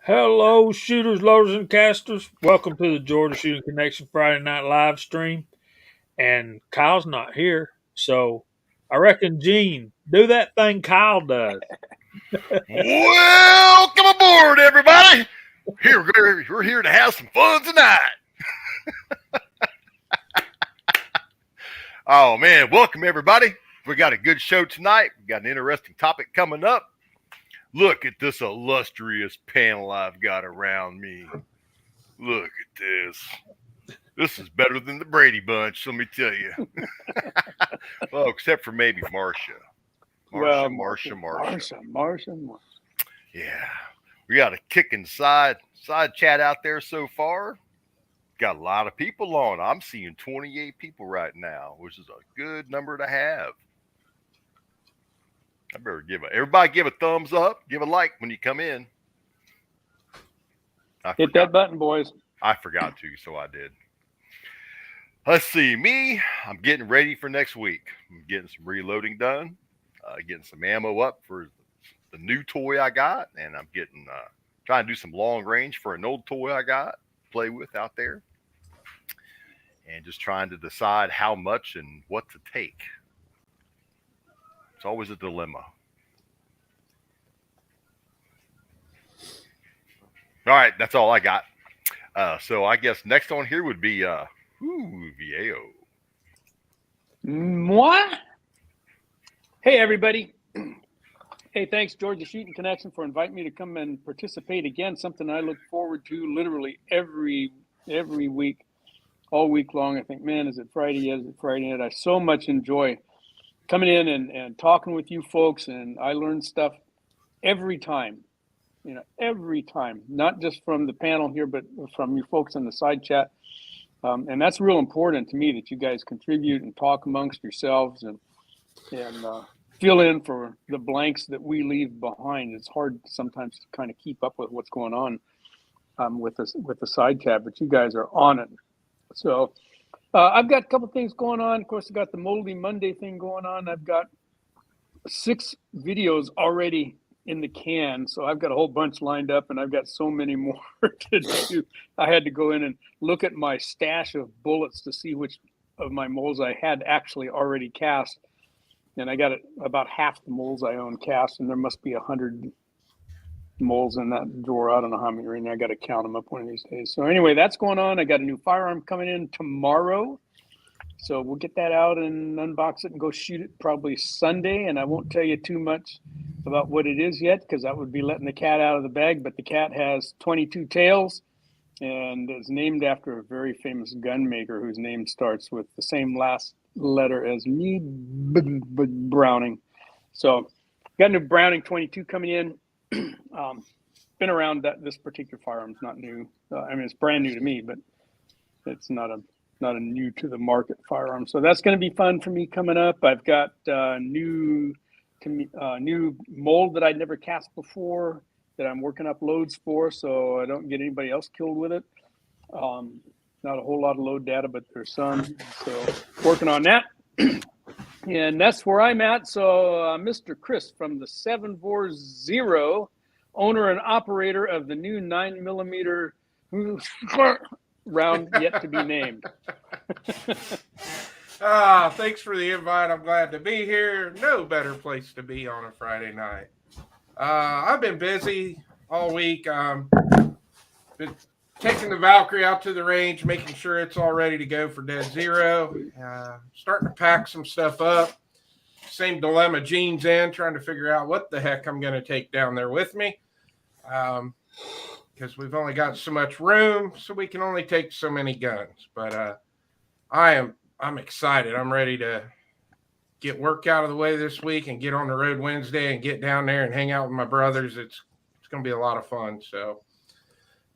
Hello, shooters, loaders, and casters. Welcome to the Georgia Shooting Connection Friday Night live stream. And Kyle's not here, so I reckon Gene, do that thing Kyle does. Welcome aboard, everybody. We're here to have some fun tonight. Oh man, welcome everybody. We got a good show tonight. We got an interesting topic coming up. Look at this illustrious panel I've got around me. Look at this. This is better than the Brady Bunch, let me tell you. Well, except for maybe Marcia. Marsha. Yeah. We got a kicking side chat out there so far. Got a lot of people on. I'm seeing 28 people right now, which is a good number to have. I better everybody give a thumbs up, give a like when you come in. Hit that button, boys. I forgot to, so I did. Let's see. I'm getting ready for next week. I'm getting some reloading done, getting some ammo up for the new toy I got, and I'm getting trying to do some long range for an old toy I got to play with out there, and just trying to decide how much and what to take. It's always a dilemma. All right, that's all I got. So I guess next on here would be Viejo. Moi? Hey, everybody. Hey, thanks, Georgia Shooting Connection, for inviting me to come and participate again. Something I look forward to literally every week, all week long. I think, man, is it Friday yet? Is it Friday yet? I so much enjoy coming in and talking with you folks, and I learn stuff every time. Every time, not just from the panel here, but from you folks in the side chat. And that's real important to me, that you guys contribute and talk amongst yourselves and fill in for the blanks that we leave behind. It's hard sometimes to kind of keep up with what's going on with the side chat, but you guys are on it. So I've got a couple things going on. Of course, I got the Moldy Monday thing going on. I've got 6 videos already in the can, so I've got a whole bunch lined up, and I've got so many more to do. I had to go in and look at my stash of bullets to see which of my moles I had actually already cast, and I got about half the moles I own cast, and there must be 100 moles in that drawer. I don't know how many right now. I got to count them up one of these days. So anyway, that's going on. I got a new firearm coming in tomorrow, so we'll get that out and unbox it and go shoot it probably Sunday. And I won't tell you too much about what it is yet, because that would be letting the cat out of the bag. But the cat has 22 tails and is named after a very famous gun maker whose name starts with the same last letter as me, Browning. So got a new Browning 22 coming in. Been around this particular firearm. It's not new. I mean, it's brand new to me, but it's not a new to the market firearm. So that's going to be fun for me coming up. I've got new mold that I'd never cast before that I'm working up loads for, so I don't get anybody else killed with it. Not a whole lot of load data, but there's some. So working on that. And that's where I'm at. So Mr. Chris from the 740, owner and operator of the new 9mm round yet to be named. Thanks for the invite. I'm glad to be here. No better place to be on a Friday night. I've been busy all week. Been taking the Valkyrie out to the range, making sure it's all ready to go for Dead Zero. Starting to pack some stuff up. Same dilemma Gene's in, trying to figure out what the heck I'm going to take down there with me. Because we've only got so much room, so we can only take so many guns. But I'm excited. I'm ready to get work out of the way this week and get on the road Wednesday and get down there and hang out with my brothers. It's going to be a lot of fun. So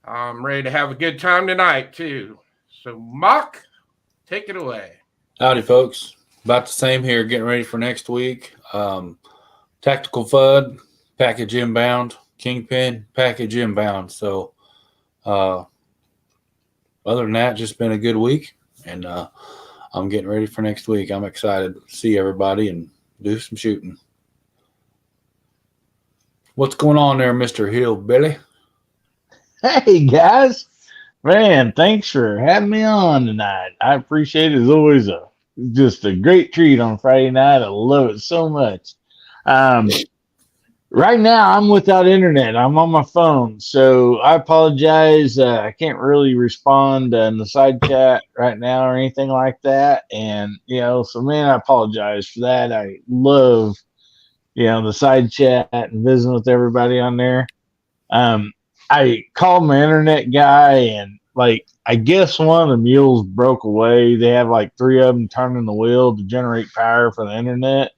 I'm ready to have a good time tonight too. So Mock, take it away. Howdy, folks. About the same here, getting ready for next week. Tactical FUD, package inbound. Kingpin, package inbound. So other than that, just been a good week, and I'm getting ready for next week. I'm excited to see everybody and do some shooting. What's going on there, Mr. Hillbilly? Hey guys, man, thanks for having me on tonight. I appreciate it. It's always just a great treat on Friday night. I love it so much. Um, right now I'm without internet. I'm on my phone, so I apologize. I can't really respond in the side chat right now or anything like that. And so man, I apologize for that. I love the side chat and visiting with everybody on there. Um, I called my internet guy, and like I guess one of the mules broke away. They have like three of them turning the wheel to generate power for the internet,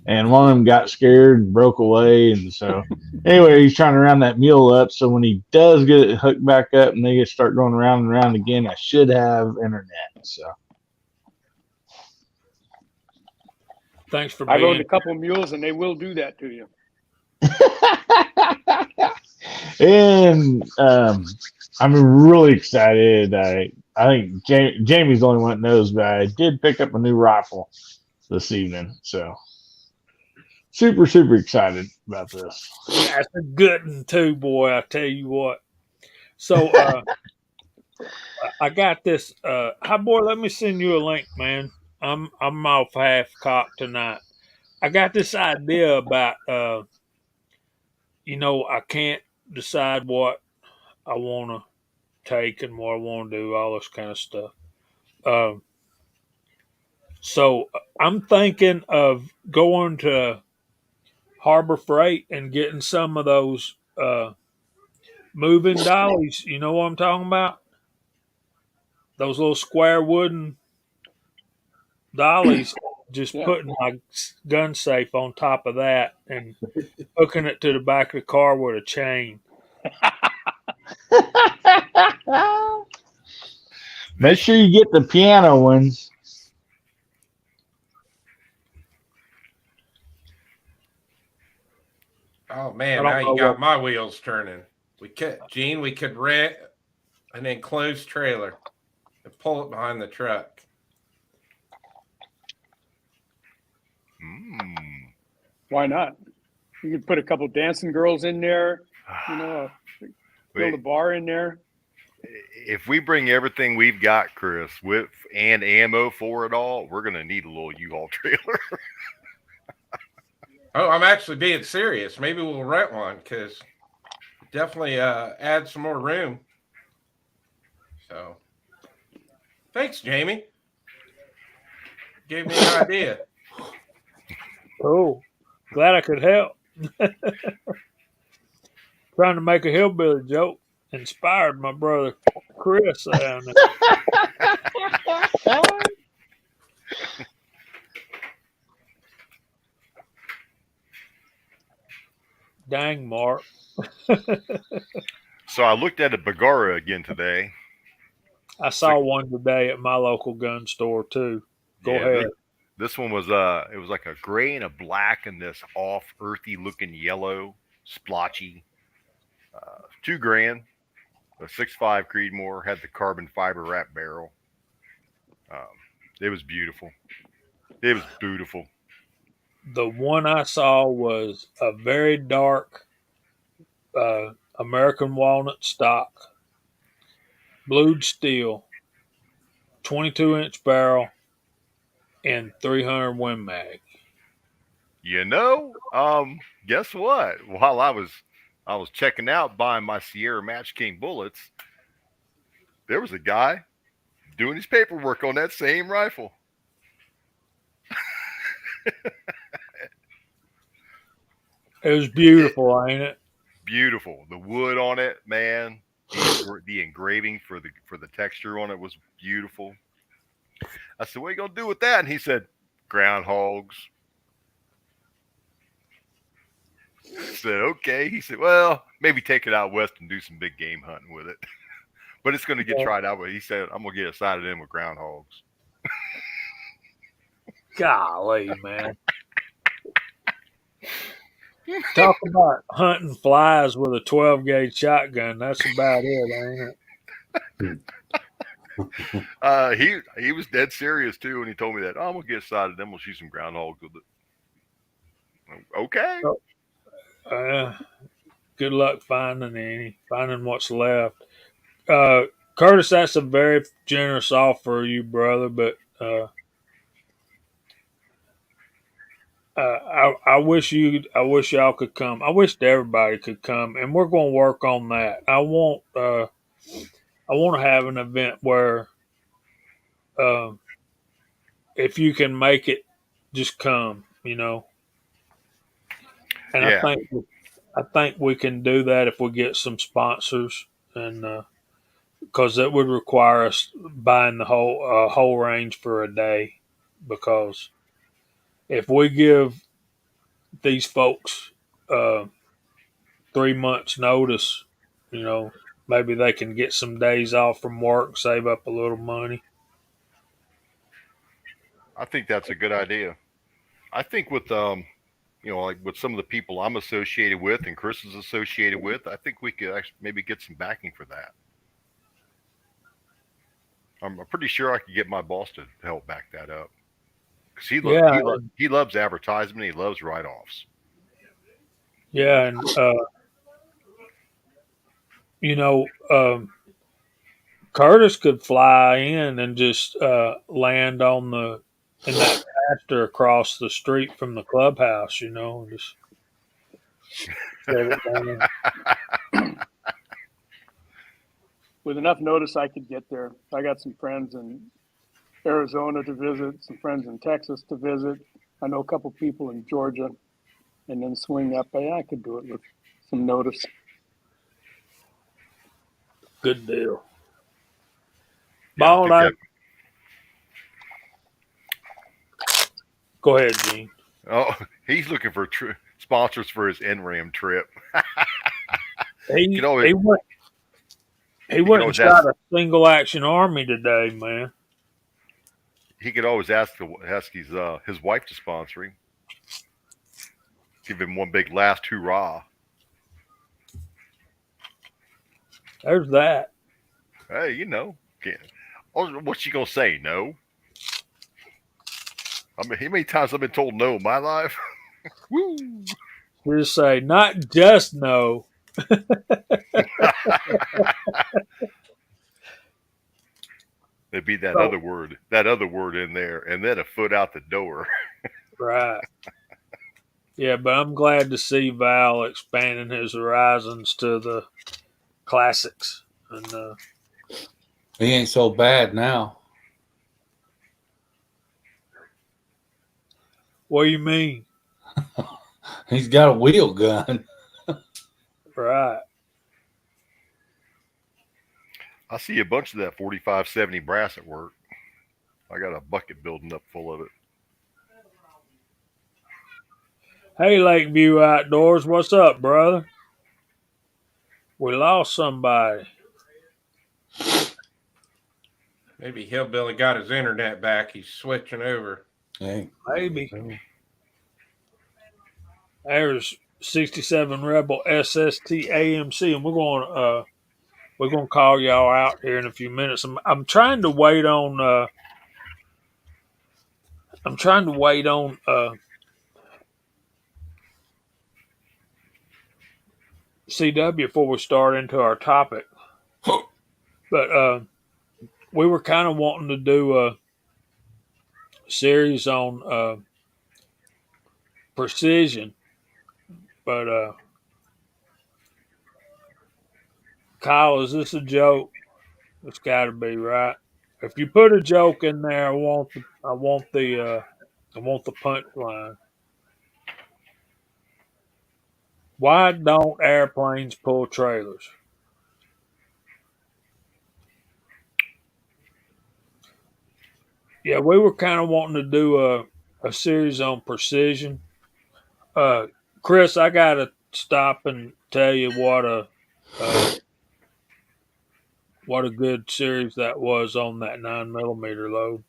and one of them got scared and broke away. And so, anyway, he's trying to round that mule up. So when he does get it hooked back up and they start going around and around again, I should have internet. So. Thanks for I rode being. a couple of mules, and they will do that to you. And I'm really excited. I think Jamie's the only one that knows, but I did pick up a new rifle this evening, so super excited about this. That's a good one too, boy. I tell you what. So I got this. Hi, boy. Let me send you a link, man. I'm off half cocked tonight. I got this idea about I can't decide what I want to take and what I want to do, all this kind of stuff. Um, so I'm thinking of going to Harbor Freight and getting some of those moving dollies. You know what I'm talking about? Those little square wooden dollies. Just Yeah. putting my gun safe on top of that and hooking it to the back of the car with a chain. Make sure you get the piano ones. Oh I man, don't now you know what. got my wheels turning. We could rent an enclosed trailer and pull it behind the truck. Mm. Why not? You could put a couple dancing girls in there. Build a Wait, bar in there. if we bring everything we've got, Chris, with and ammo for it all, we're gonna need a little U-Haul trailer. Oh, I'm actually being serious. Maybe we'll rent one because definitely add some more room. So, thanks, Jamie. Gave me an idea. Cool. Glad I could help. Trying to make a hillbilly joke inspired my brother Chris. Dang, Mark. So I looked at a Bagara again today. I It's like, saw one today at my local gun store too. Go yeah, ahead. this one was it was like a gray and a black and this off earthy looking yellow, splotchy. $2,000. A 6.5 Creedmoor had the carbon fiber wrap barrel. Um, it was beautiful. It was beautiful. The one I saw was a very dark American walnut stock, blued steel, 22-inch barrel, and 300 Win Mag. Guess what? While I was checking out buying my Sierra Match King bullets, there was a guy doing his paperwork on that same rifle. It was beautiful, ain't it? Beautiful. The wood on it, man. The engraving for the texture on it was beautiful. I said, "What are you gonna do with that?" And he said, "Groundhogs." I said, "Okay." He said, "Well, maybe take it out west and do some big game hunting with it, but it's gonna get tried out with." He said, "I'm gonna get excited in with groundhogs." Golly, man. Talk about hunting flies with a 12 gauge shotgun. That's about it, ain't it? He was dead serious too, and he told me that, "Oh, I'm gonna get excited, then we'll shoot some groundhogs with it." Okay. Uh, good luck finding what's left. Curtis, that's a very generous offer, you brother, but I wish y'all could come. I wish everybody could come, and we're going to work on that. I want to have an event where, uh, if you can make it, just come. And Yeah, I think we can do that if we get some sponsors, and because that would require us buying the whole range for a day. Because if we give these folks uh, 3 months notice, you know, maybe they can get some days off from work, save up a little money. I think that's a good idea. I think with like with some of the people I'm associated with and Chris is associated with, I think we could actually maybe get some backing for that. I'm pretty sure I could get my boss to help back that up because Yeah, he loves advertisement. He loves write-offs. yeah, and you know, Curtis could fly in and just land in that pasture across the street from the clubhouse. Just set it down. With enough notice, I could get there. I got some friends in Arizona to visit, some friends in Texas to visit. I know a couple people in Georgia, and then swing up. I could do it with some notice. Good deal. Yeah, I Bald, think that. go ahead, Gene. Oh, he's looking for sponsors for his NRAM trip. He You know, he went he he could went and always ask. shot a single action army today, man. He could always ask his wife to sponsor him. Give him one big last hurrah. There's that. Hey, can't. What's she gonna say? No. I mean, how many times I've been told no in my life? Woo! Just say not just no. There'd be So, that other word in there, and then a foot out the door. right. Yeah, but I'm glad to see Val expanding his horizons to the classics. And He ain't so bad now. what do you mean? He's got a wheel gun. Right. I see a bunch of that 4570 brass at work. I got a bucket building up full of it. Hey, Lakeview Outdoors, what's up, brother? We lost somebody. Maybe Hillbilly got his internet back. He's switching over. Hey, Maybe. There's 67 Rebel SST AMC, and we're gonna call y'all out here in a few minutes. I'm trying to wait on CW before we start into our topic. But we were kind of wanting to do a series on precision, but Kyle, is this a joke? It's got to be, right. If you put a joke in there, I want the punchline. Why don't airplanes pull trailers? Yeah, we were kind of wanting to do a series on precision. Uh, Chris, I gotta stop and tell you uh, what a good series that was on that 9mm load.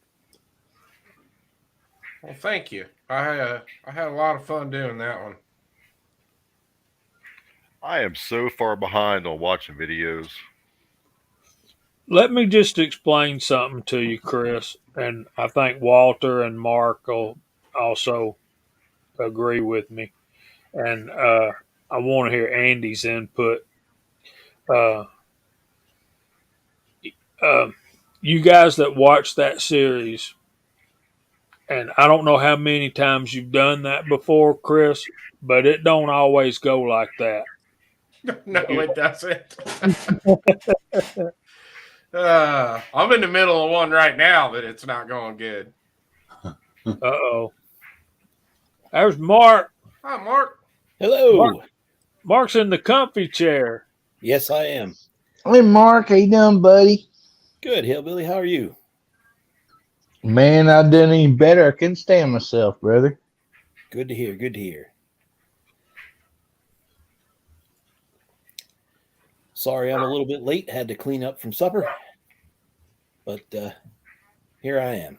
Well, thank you. I had a lot of fun doing that one. I am so far behind on watching videos. Let me just explain something to you, Chris, and I think Walter and Mark will also agree with me. And I want to hear Andy's input. Uh, uh, you guys that watch that series, and I don't know how many times you've done that before, Chris, but it don't always go like that. No, it doesn't. I'm in the middle of one right now that it's not going good. Uh-oh. There's Mark. Hi, Mark. Hello. Mark's in the comfy chair. Yes, I am. Hey, Mark, how you doing, buddy? Good, Hillbilly. How are you? Man, I done any better. I couldn't stand myself, brother. Good to hear. Good to hear. Sorry, I'm a little bit late. Had to clean up from supper, but here I am.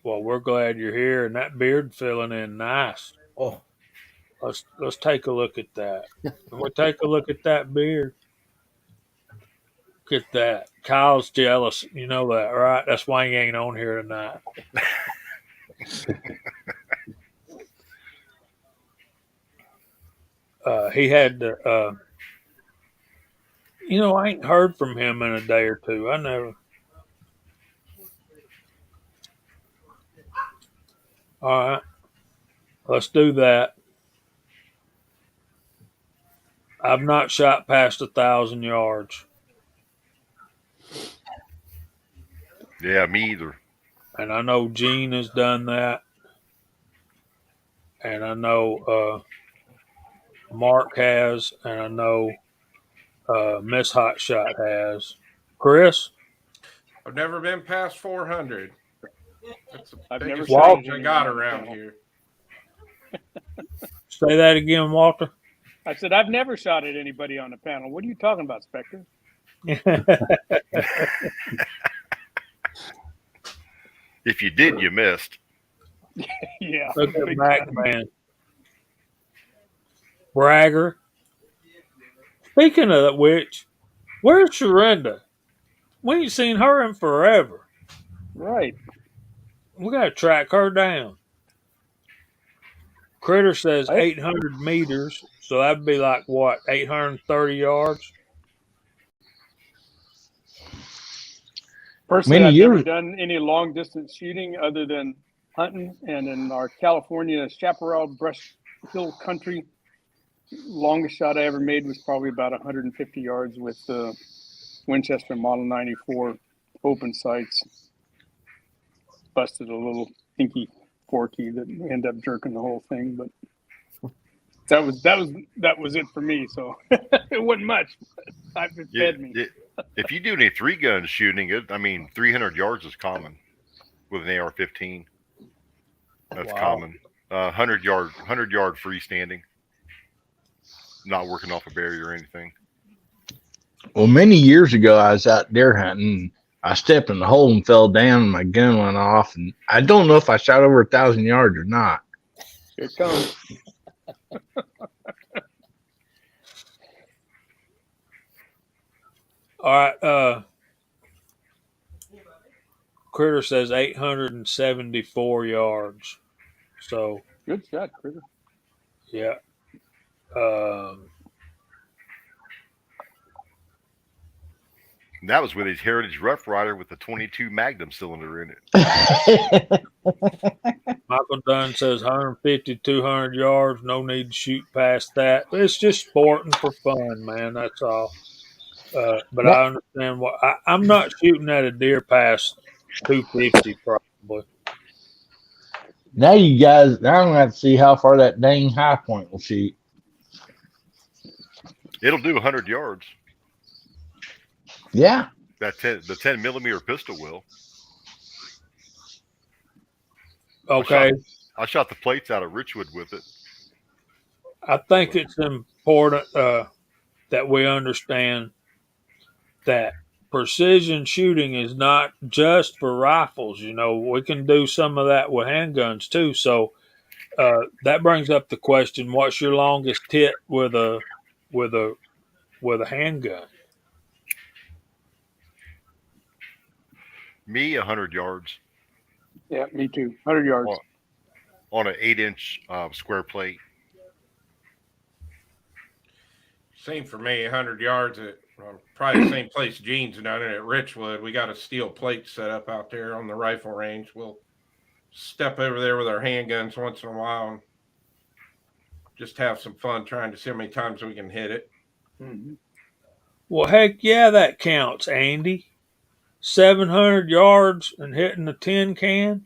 Well, we're glad you're here, and that beard filling in nice. Oh, Let's take a look at that. Can we take a look at that beard? Look at that. Kyle's jealous. You know that, right? That's why he ain't on here tonight. He had to, I ain't heard from him in a day or two. I never. All right. Let's do that. I've not shot past 1,000 yards. Yeah, me either. And I know Gene has done that. And I know Mark has. And I know Miss Hotshot has. Chris? I've never been past 400. That's the I've never biggest shot range I got around here. Say that again, Walter. I said, I've never shot at anybody on the panel. What are you talking about, Spectre? If you did, you missed. Yeah. Look at big Mac, time. man. Bragger. Speaking of which, where's Sharinda? We ain't seen her in forever. Right. We got to track her down. Critter says I- 800 meters, so that'd be like what, 830 yards? Personally, Many I've never years. done any long distance shooting other than hunting, and in our California chaparral brush hill country, longest shot I ever made was probably about 150 yards with the Winchester Model 94 open sights. Busted a little hinky forky that ended up jerking the whole thing, but that was it for me. So it wasn't much. It fed me. If you do any 3-gun shooting, 300 yards is common with an AR-15. That's Wow. common. 100-yard freestanding, not working off a barrier or anything. Well, many years ago, I was out deer hunting. I stepped in the hole and fell down, and my gun went off. And I don't know if I shot over 1,000 yards or not. Here it comes. All right. Critter says 874 yards. So, Good shot, Critter. yeah. And that was with his Heritage Rough Rider with the 22 Magnum cylinder in it. Michael Dunn says 150, 200 yards. No need to shoot past that. It's just sporting for fun, man. That's all. But I understand what I'm not shooting at a deer past 250 probably. Now you guys, now I'm going to have to see how far that dang high point will shoot. It'll do 100 yards. Yeah. The 10 millimeter pistol will. Okay. I shot the plates out of Richwood with it. I think it's important that we understand that precision shooting is not just for rifles. You know, we can do some of that with handguns too. So that brings up the question: what's your longest hit with a handgun? Me, 100 yards Yeah, me too. 100 yards. on an 8-inch square plate. Same for me. 100 yards at probably the same place Gene's done it at Richwood. We got a steel plate set up out there on the rifle range. We'll step over there with our handguns once in a while and just have some fun trying to see how many times we can hit it. Mm-hmm. Well, heck yeah, that counts, Andy. 700 yards and hitting a tin can.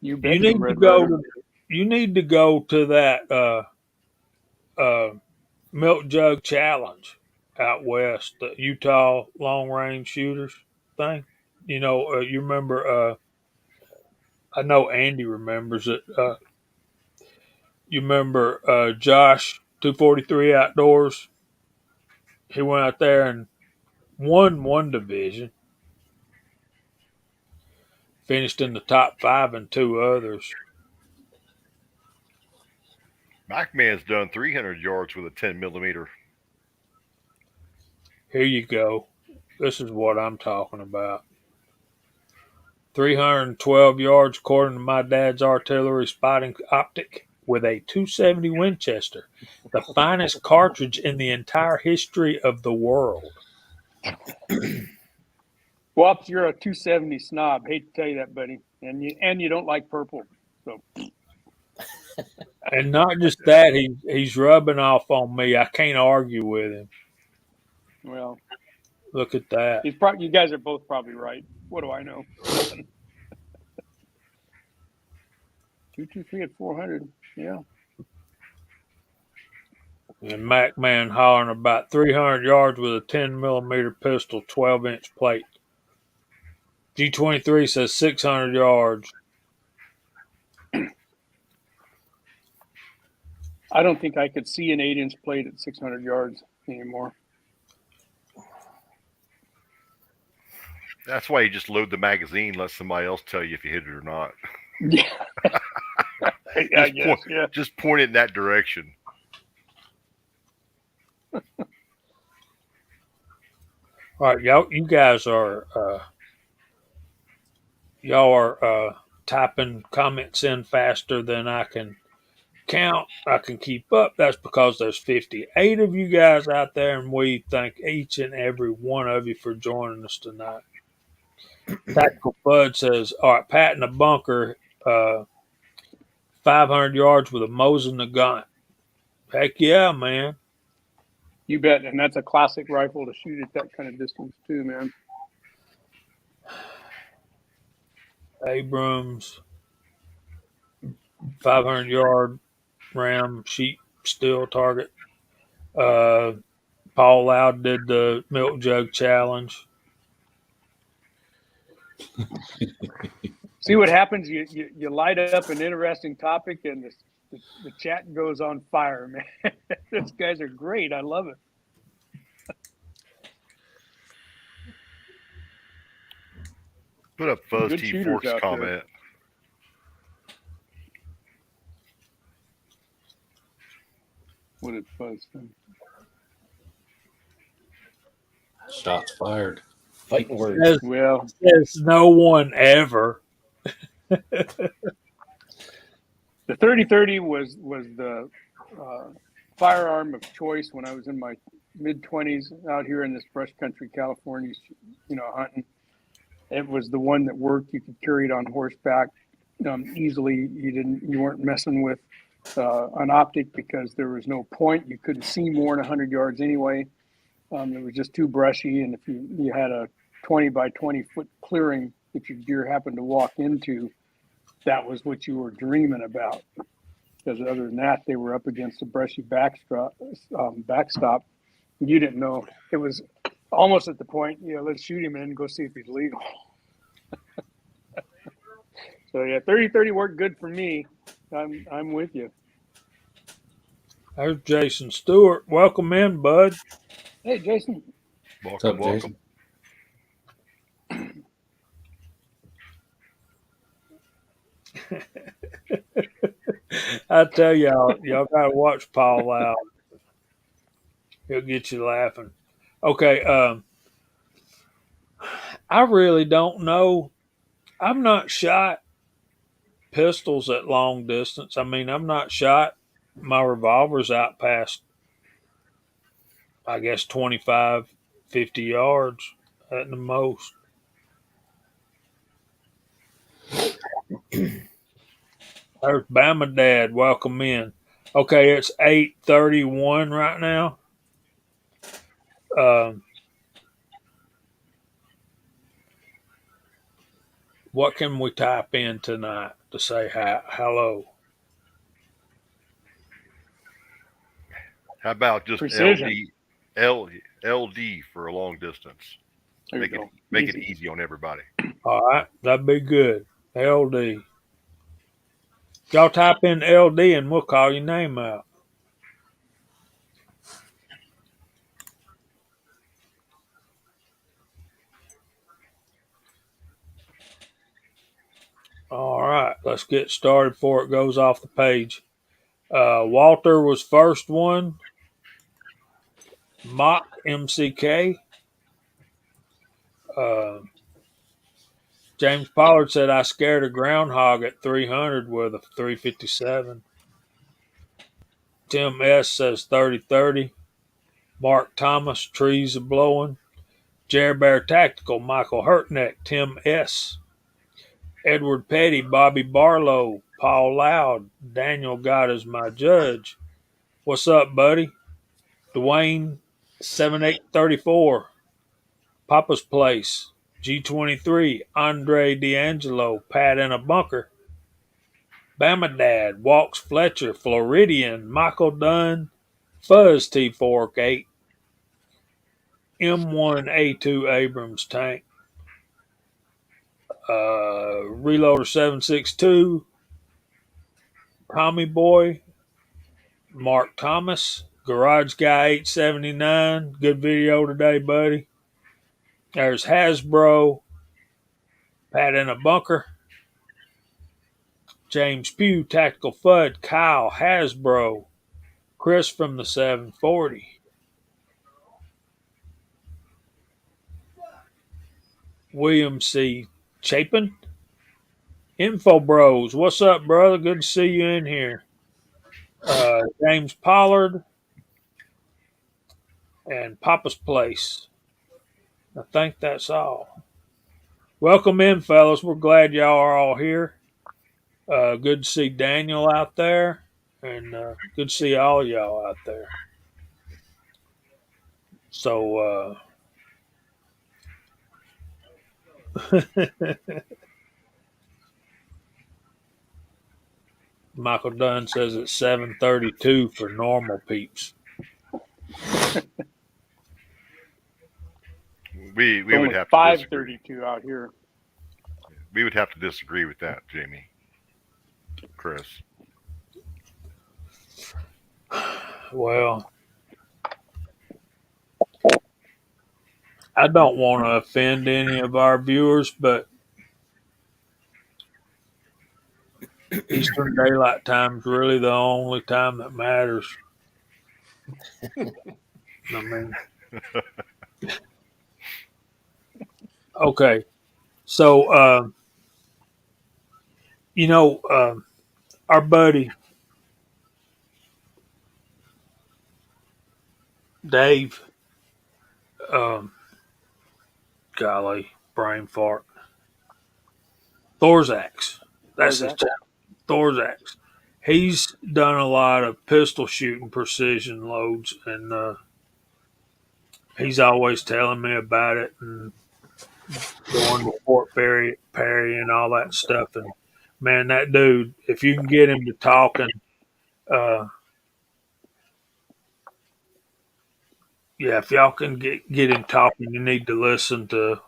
You You bet, need to Red go. Ryder. You need to go to that milk jug challenge out west, the Utah long range shooters thing. You remember? I know Andy remembers it. You remember Josh 243 Outdoors? He went out there and won one division, finished in the top 5 in 2 others. MacMan's done 300 yards with a 10 millimeter. Here you go. This is what I'm talking about. 312 yards according to my dad's artillery spotting optic with a 270 Winchester, the finest cartridge in the entire history of the world. Wops, you're a 270 snob. Hate to tell you that, buddy. And you don't like purple. So And not just that, he's rubbing off on me. I can't argue with him. well, Look at that. you guys are both probably right. What do I know? 223 at 400. Yeah. And MacMan hollering about 300 yards with a 10 millimeter pistol, 12-inch plate. G23 says 600 yards. I don't think I could see an 8-inch plate at 600 yards anymore. That's why you just load the magazine, let somebody else tell you if you hit it or not. Yeah. I guess. Yeah. Just point it in that direction. All right, you guys are typing comments in faster than I can count. I can keep up. That's because there's 58 of you guys out there, and we thank each and every one of you for joining us tonight. Tactical Bud says, all right, Pat in the bunker, 500 yards with a Mosin Nagant. Heck yeah, man. You bet. And that's a classic rifle to shoot at that kind of distance, too, man. Abrams, 500 yard ram sheep still target. Paul Loud did the milk jug challenge. See what happens? You light up an interesting topic, and the chat goes on fire, man. These guys are great. I love it. Put up Fuzz Good T shooters Forks out there. comment. What did Fuzz say? Shots fired. Fighting words. Well, Says no one ever. the 30-30 was the firearm of choice when I was in my mid-20s out here in this brush country, California, hunting. It was the one that worked. You could carry it on horseback easily. You weren't messing with an optic because there was no point. You couldn't see more than 100 yards anyway. It was just too brushy, and if you had a 20 by 20 foot clearing that your deer happened to walk into, that was what you were dreaming about. Because other than that, they were up against a brushy backstop. You didn't know. It was almost at the point, let's shoot him and go see if he's legal. So yeah, 30-30 worked good for me. I'm with you. There's Jason Stewart. Welcome in, bud. Hey, Jason. What's up, Welcome. I tell y'all gotta watch Paul out. He'll get you laughing. Okay, I really don't know. I've not shot pistols at long distance. I mean, I've not shot my revolvers out past I guess 25, 50 yards at the most. There's Bama Dad. Welcome in. Okay, it's 8:31 right now. Um, what can we type in tonight to say hello? How about just Precision. LD for a long distance? There Make you it go. make it Easy. easy on everybody. All right, that'd be good. LD. Y'all type in LD and we'll call your name out. All right, let's get started before it goes off the page. Walter was first one. Mock MCK. Uh, James Pollard said I scared a groundhog at 300 with a 357. Tim S says 30-30. Mark Thomas, trees are blowing. Jer Bear Tactical, Michael Hurtneck, Tim S. Edward Petty, Bobby Barlow, Paul Loud, Daniel God is my judge. What's up, buddy? Dwayne 7834, Papa's Place, G23, Andre D'Angelo, Pat in a Bunker, Bama Dad, Walks Fletcher, Floridian, Michael Dunn, Fuzz T48, M1A2 Abrams Tank, Reloader 762, Tommy Boy, Mark Thomas, Garage Guy 879. Good video today, buddy. There's Hasbro, Pat in a Bunker, James Pugh, Tactical Fud, Kyle, Hasbro, Chris from the 740, William C. Chapin, Info Bros. What's up, brother? Good to see you in here. James Pollard and Papa's Place. I think that's all. Welcome in, fellas. We're glad y'all are all here. Good to see Daniel out there, and good to see all y'all out there. So, Michael Dunn says it's 7:32 for normal peeps. We It's would only have to disagree. 5:32 out here. We would have to disagree with that, Jamie. Chris. Well, I don't want to offend any of our viewers, but Eastern Daylight Time is really the only time that matters. I mean, okay. So, our buddy Dave, um, golly, brain fart, Thorzax. That's his Prozac. channel, Thorzax. He's done a lot of pistol shooting precision loads, and he's always telling me about it and going to Fort Perry and all that stuff. And man, that dude, if you can get him to talking, uh, yeah, if y'all can get him talking, you need to listen to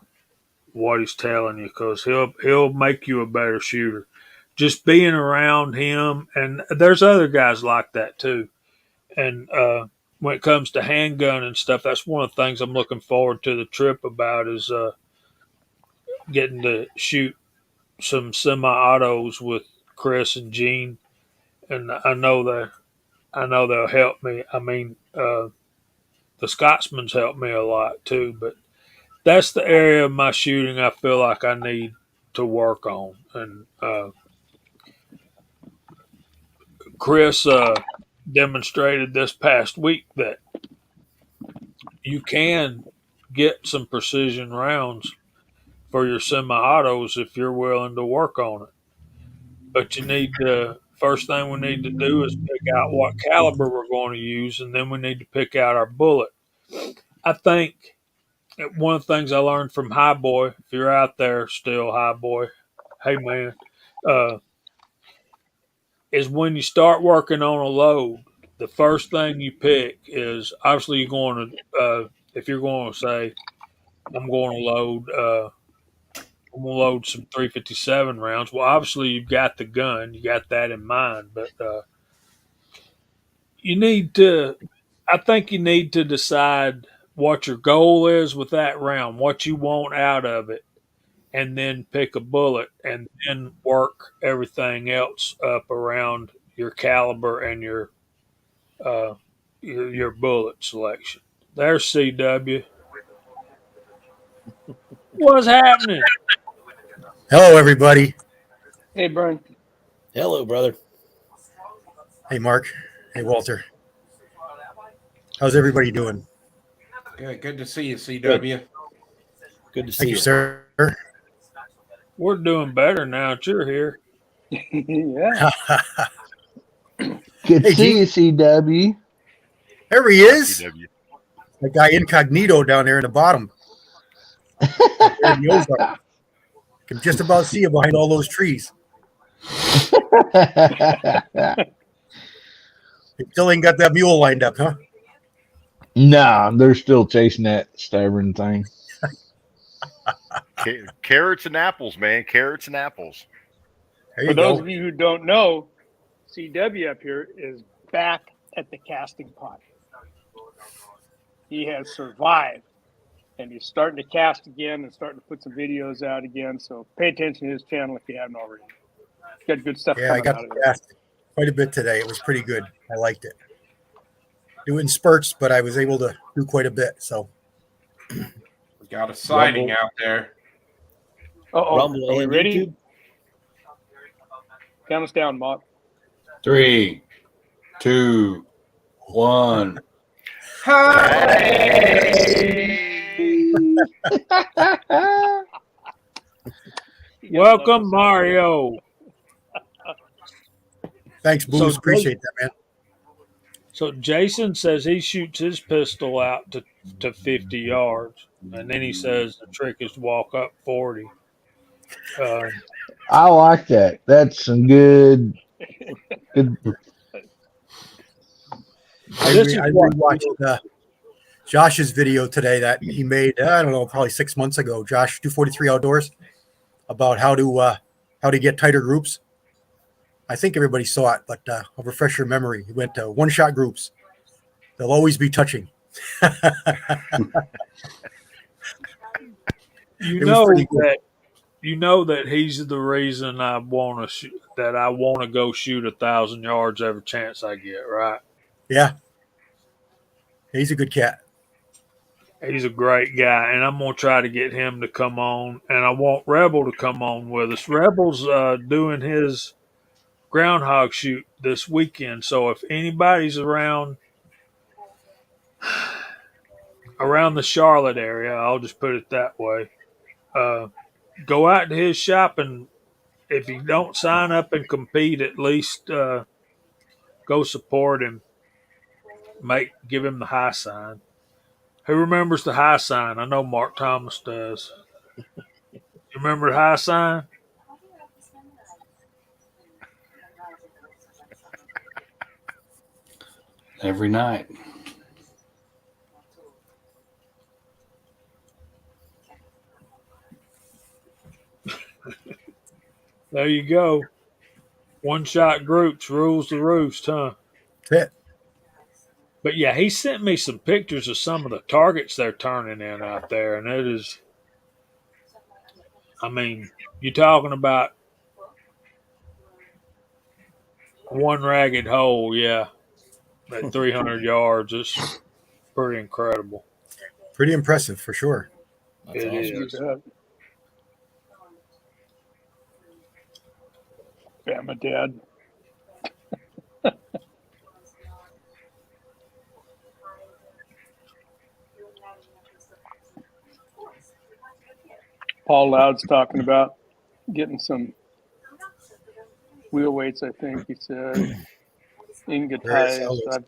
what he's telling you because he'll make you a better shooter. Just being around him, and there's other guys like that too. And when it comes to handgun and stuff, that's one of the things I'm looking forward to the trip about is getting to shoot some semi-autos with Chris and Gene, and I know they'll help me. I mean, the Scotsman's helped me a lot too, but that's the area of my shooting I feel like I need to work on. And Chris demonstrated this past week that you can get some precision rounds for your semi-autos if you're willing to work on it. But you need to first thing we need to do is pick out what caliber we're going to use, and then we need to pick out our bullet. I think one of the things I learned from High Boy, if you're out there still, High Boy, hey man, uh, is when you start working on a load, the first thing you pick is obviously you're going to, if you're going to say, I'm going to load, I'm going to load some 357 rounds. Well, obviously you've got the gun, you got that in mind, but you need to, I think you need to decide what your goal is with that round, what you want out of it, and then pick a bullet and then work everything else up around your caliber and uh, your bullet selection. There's CW. What's happening? Hello, everybody. Hey, Brian. Hello, brother. Hey, Mark. Hey, Walter. How's everybody doing? Good to see you, CW. Good to see Thank you, you. sir. We're doing better now that you're here. Yeah. Good to Hey, see Gene. you, CW. There he is. CW. The guy incognito down there in the bottom. Up there in the ozone. Can just about see you behind all those trees. You still ain't got that mule lined up, huh? Nah, they're still chasing that stubborn thing. Carrots and apples, man. Carrots and apples. There For you those go. of you who don't know, CW up here is back at the casting pot. He has survived, and he's starting to cast again and starting to put some videos out again. So pay attention to his channel if you haven't already. He's got good stuff Yeah, I coming got out of to there. cast quite a bit today. It was pretty good. I liked it. Do it in spurts, but I was able to do quite a bit. So We got a sighting Rumble. out there. Uh-oh. Rumble Are we and ready? YouTube. Count us down, Mark. 3, 2, 1. Welcome, Mario. thanks, So, Booze. Appreciate that, man. so Jason says he shoots his pistol out to 50 yards, and then he says the trick is to walk up 40. I like that. That's some good. I This is what rewatched Josh's video today that he made. I don't know, probably 6 months ago. Josh, 243 Outdoors, about how to get tighter groups. I think everybody saw it, but I'll refresh your memory. He went to one-shot groups. They'll always be touching. you It was know pretty good. that you know that he's the reason I want to that I want to go shoot 1,000 yards every chance I get. Right? Yeah, he's a good cat. He's a great guy, and I'm gonna try to get him to come on, and I want Rebel to come on with us. Rebel's doing his groundhog shoot this weekend, so if anybody's around the Charlotte area, I'll just put it that way. Uh, go out to his shop, and if you don't sign up and compete, at least go support him. Give him the high sign. Who remembers the high sign? I know Mark Thomas does. You remember the high sign? Every night. There you go. One shot groups rules the roost, huh? That's it. But yeah, he sent me some pictures of some of the targets they're turning in out there, and it is, I mean, you're talking about one ragged hole, yeah, at 300 yards. It's pretty incredible. Pretty impressive for sure. That's It awesome. is. Bama Dad. Paul Loud's talking about getting some wheel weights. I think he said ingot Very ties. solid.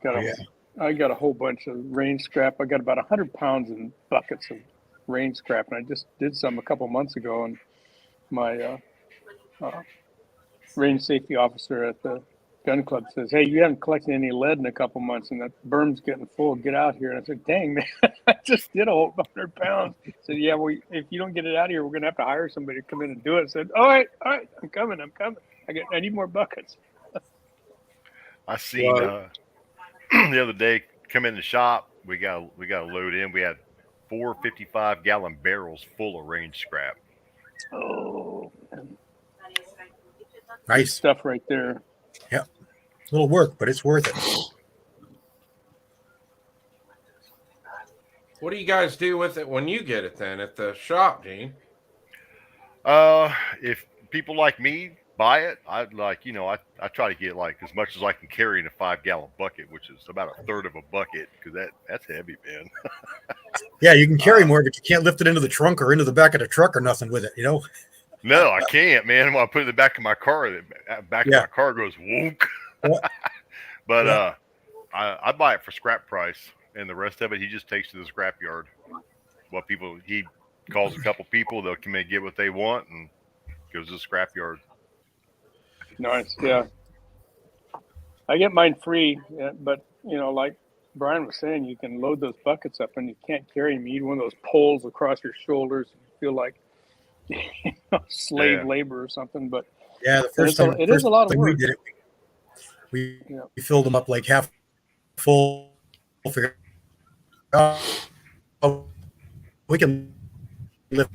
I got a whole bunch of range scrap. I got about 100 pounds in buckets of range scrap, and I just did some a couple months ago. And my range safety officer at the gun club says, "Hey, you haven't collected any lead in a couple months, and that berm's getting full. Get out here." And I said, "Dang, man, I just did a whole 100 pounds." He said, "Yeah, well, if you don't get it out of here, we're gonna have to hire somebody to come in and do it." I said, "All right, I'm coming. I need more buckets." I seen the other day come in the shop. We got a load in. We had 4 55-gallon barrels full of range scrap. Oh, man. Nice stuff right there. Yep. A little work, but it's worth it. What do you guys do with it when you get it then at the shop, Gene? If people like me buy it, I'd like, I try to get like as much as I can carry in a 5-gallon bucket, which is about a third of a bucket, because that's heavy, man. Yeah, you can carry more, but you can't lift it into the trunk or into the back of the truck or nothing with it, No, I can't, man. When I put it in the back of my car, the back of my car goes whoop. But I buy it for scrap price, and the rest of it he just takes to the scrap yard. He calls a couple people, they'll come in and get what they want, and goes to the scrap yard. Nice, yeah. I get mine free, but like Brian was saying, you can load those buckets up, and you can't carry them. You need one of those poles across your shoulders. And you feel like slave labor or something. But yeah, the first time it is a lot of work. We did it. We filled them up like half full. We can lift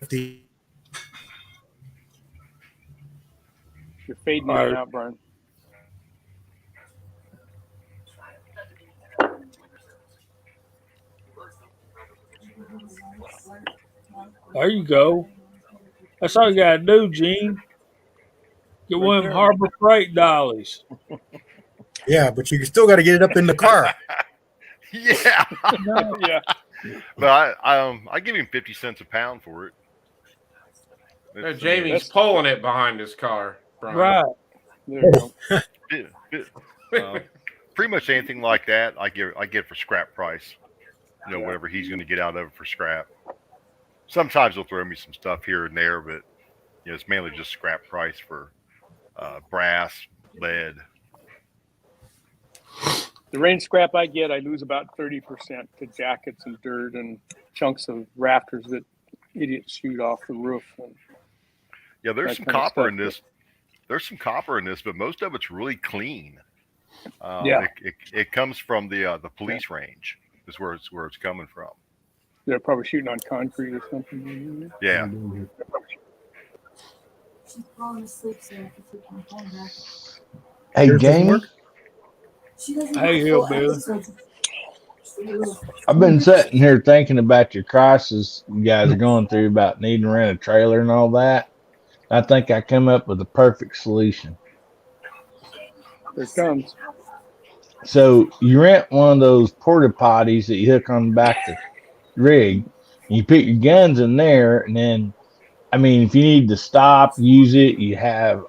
the. You're fading in and out, Brian. There you go. That's all you got to do, Gene. Get one of them Harbor Freight dollies. Yeah, but you still got to get it up in the car. Yeah. Yeah. But I give him 50 cents a pound for it. No, Jamie's pulling it behind his car, Brian. Right. There you go. Pretty much anything like that, I get for scrap price. Whatever he's going to get out of it for scrap. Sometimes he'll throw me some stuff here and there, but it's mainly just scrap price for brass, lead. The range scrap I get, I lose about 30% to jackets and dirt and chunks of rafters that idiots shoot off the roof. And yeah, there's some copper in this. There's some copper in this, but most of it's really clean. It comes from the police range. Is where it's coming from. They're probably shooting on concrete or something. Yeah. Hey, Jamie. Hey, Hillbilly. I've been sitting here thinking about your crisis you guys are going through about needing to rent a trailer and all that. I think I come up with the perfect solution. Here it comes. So you rent one of those porta potties that you hook on the back of the rig, and you put your guns in there, and then, if you need to stop, use it, you have,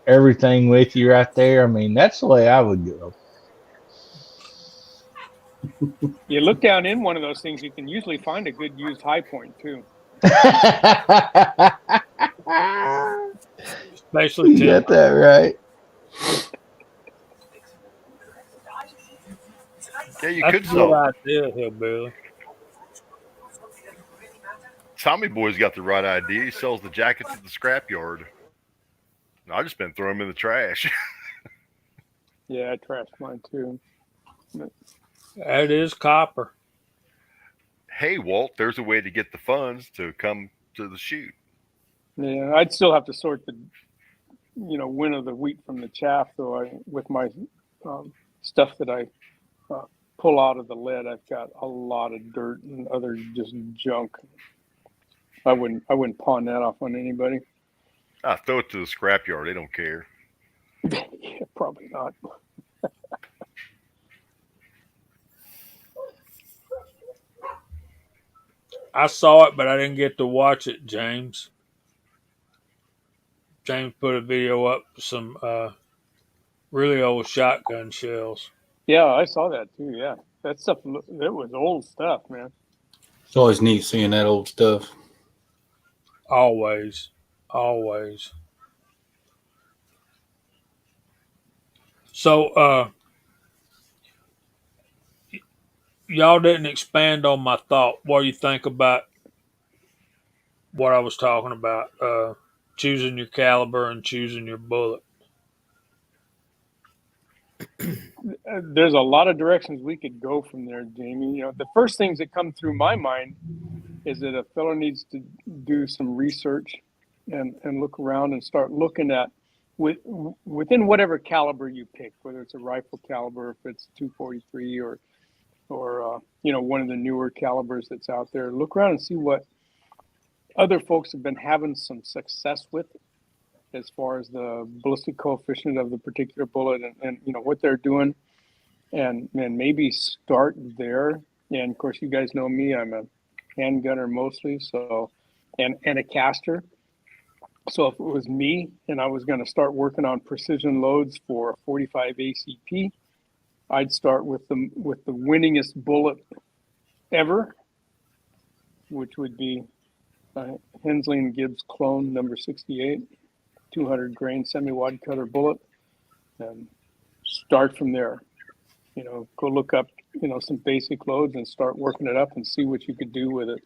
everything with you right there. That's the way I would go. You look down in one of those things, you can usually find a good used high point too. Especially you got that right. Yeah, you That's could sell. That's a good idea, Hillbilly. Tommy Boy's got the right idea. He sells the jackets at the scrapyard. I just been throwing them in the trash. Yeah, I trashed mine too. That is copper. Hey, Walt, there's a way to get the funds to come to the shoot. Yeah, I'd still have to sort the, winnow the wheat from the chaff, though. With my stuff that I pull out of the lead, I've got a lot of dirt and other just junk. I wouldn't pawn that off on anybody. Throw it to the scrapyard. They don't care. Yeah, probably not. I saw it, but I didn't get to watch it. James put a video up of some really old shotgun shells. Yeah, I saw that too. Yeah, that stuff. That was old stuff, man. It's always neat seeing that old stuff. Always, always. So, y'all didn't expand on my thought. What do you think about what I was talking about? Choosing your caliber and choosing your bullet. There's a lot of directions we could go from there, Jamie. You know, the first things that come through my mind is that a fellow needs to do some research and look around and start looking at within whatever caliber you pick, whether it's a rifle caliber, if it's 243 or you know, one of the newer calibers that's out there. Look around and see what other folks have been having some success with as far as the ballistic coefficient of the particular bullet and you know what they're doing, and maybe start there. And of course, you guys know me, I'm a handgunner mostly, so and a caster. So if it was me and I was going to start working on precision loads for 45 ACP, I'd start with the winningest bullet ever, which would be Hensley and Gibbs clone number 68, 200 grain semi-wide cutter bullet, and start from there. You know, go look up, you know, some basic loads and start working it up and see what you could do with it.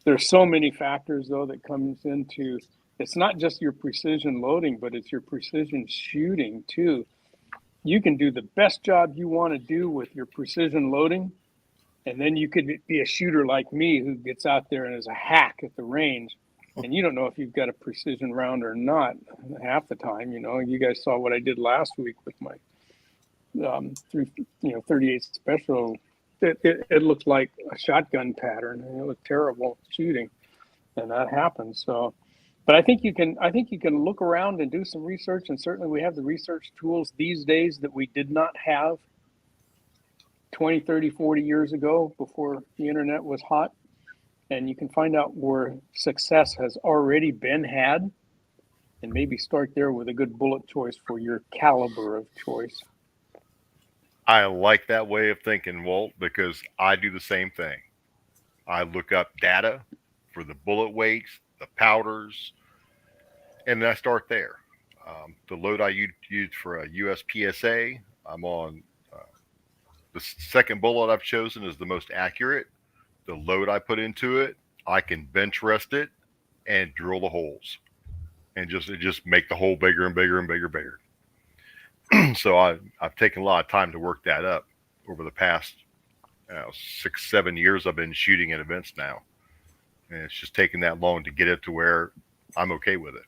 There's so many factors though that comes into, it's not just your precision loading, but it's your precision shooting too. You can do the best job you want to do with your precision loading, and then you could be a shooter like me who gets out there and is a hack at the range, and you don't know if you've got a precision round or not half the time. You know, you guys saw what I did last week with my 38 special. It looked like a shotgun pattern, and it was terrible shooting, and that happens. So, but I think you can look around and do some research, and certainly we have the research tools these days that we did not have 20, 30, 40 years ago before the internet was hot, and you can find out where success has already been had, and maybe start there with a good bullet choice for your caliber of choice. I like that way of thinking, Walt, because I do the same thing. I look up data for the bullet weights, the powders, and then I start there. The load I used for a USPSA, I'm on the second bullet I've chosen is the most accurate. The load I put into it, I can bench rest it and drill the holes, and just make the hole bigger and bigger and bigger and bigger. So I've taken a lot of time to work that up over the past 6-7 years I've been shooting at events now, and it's just taken that long to get it to where I'm okay with it.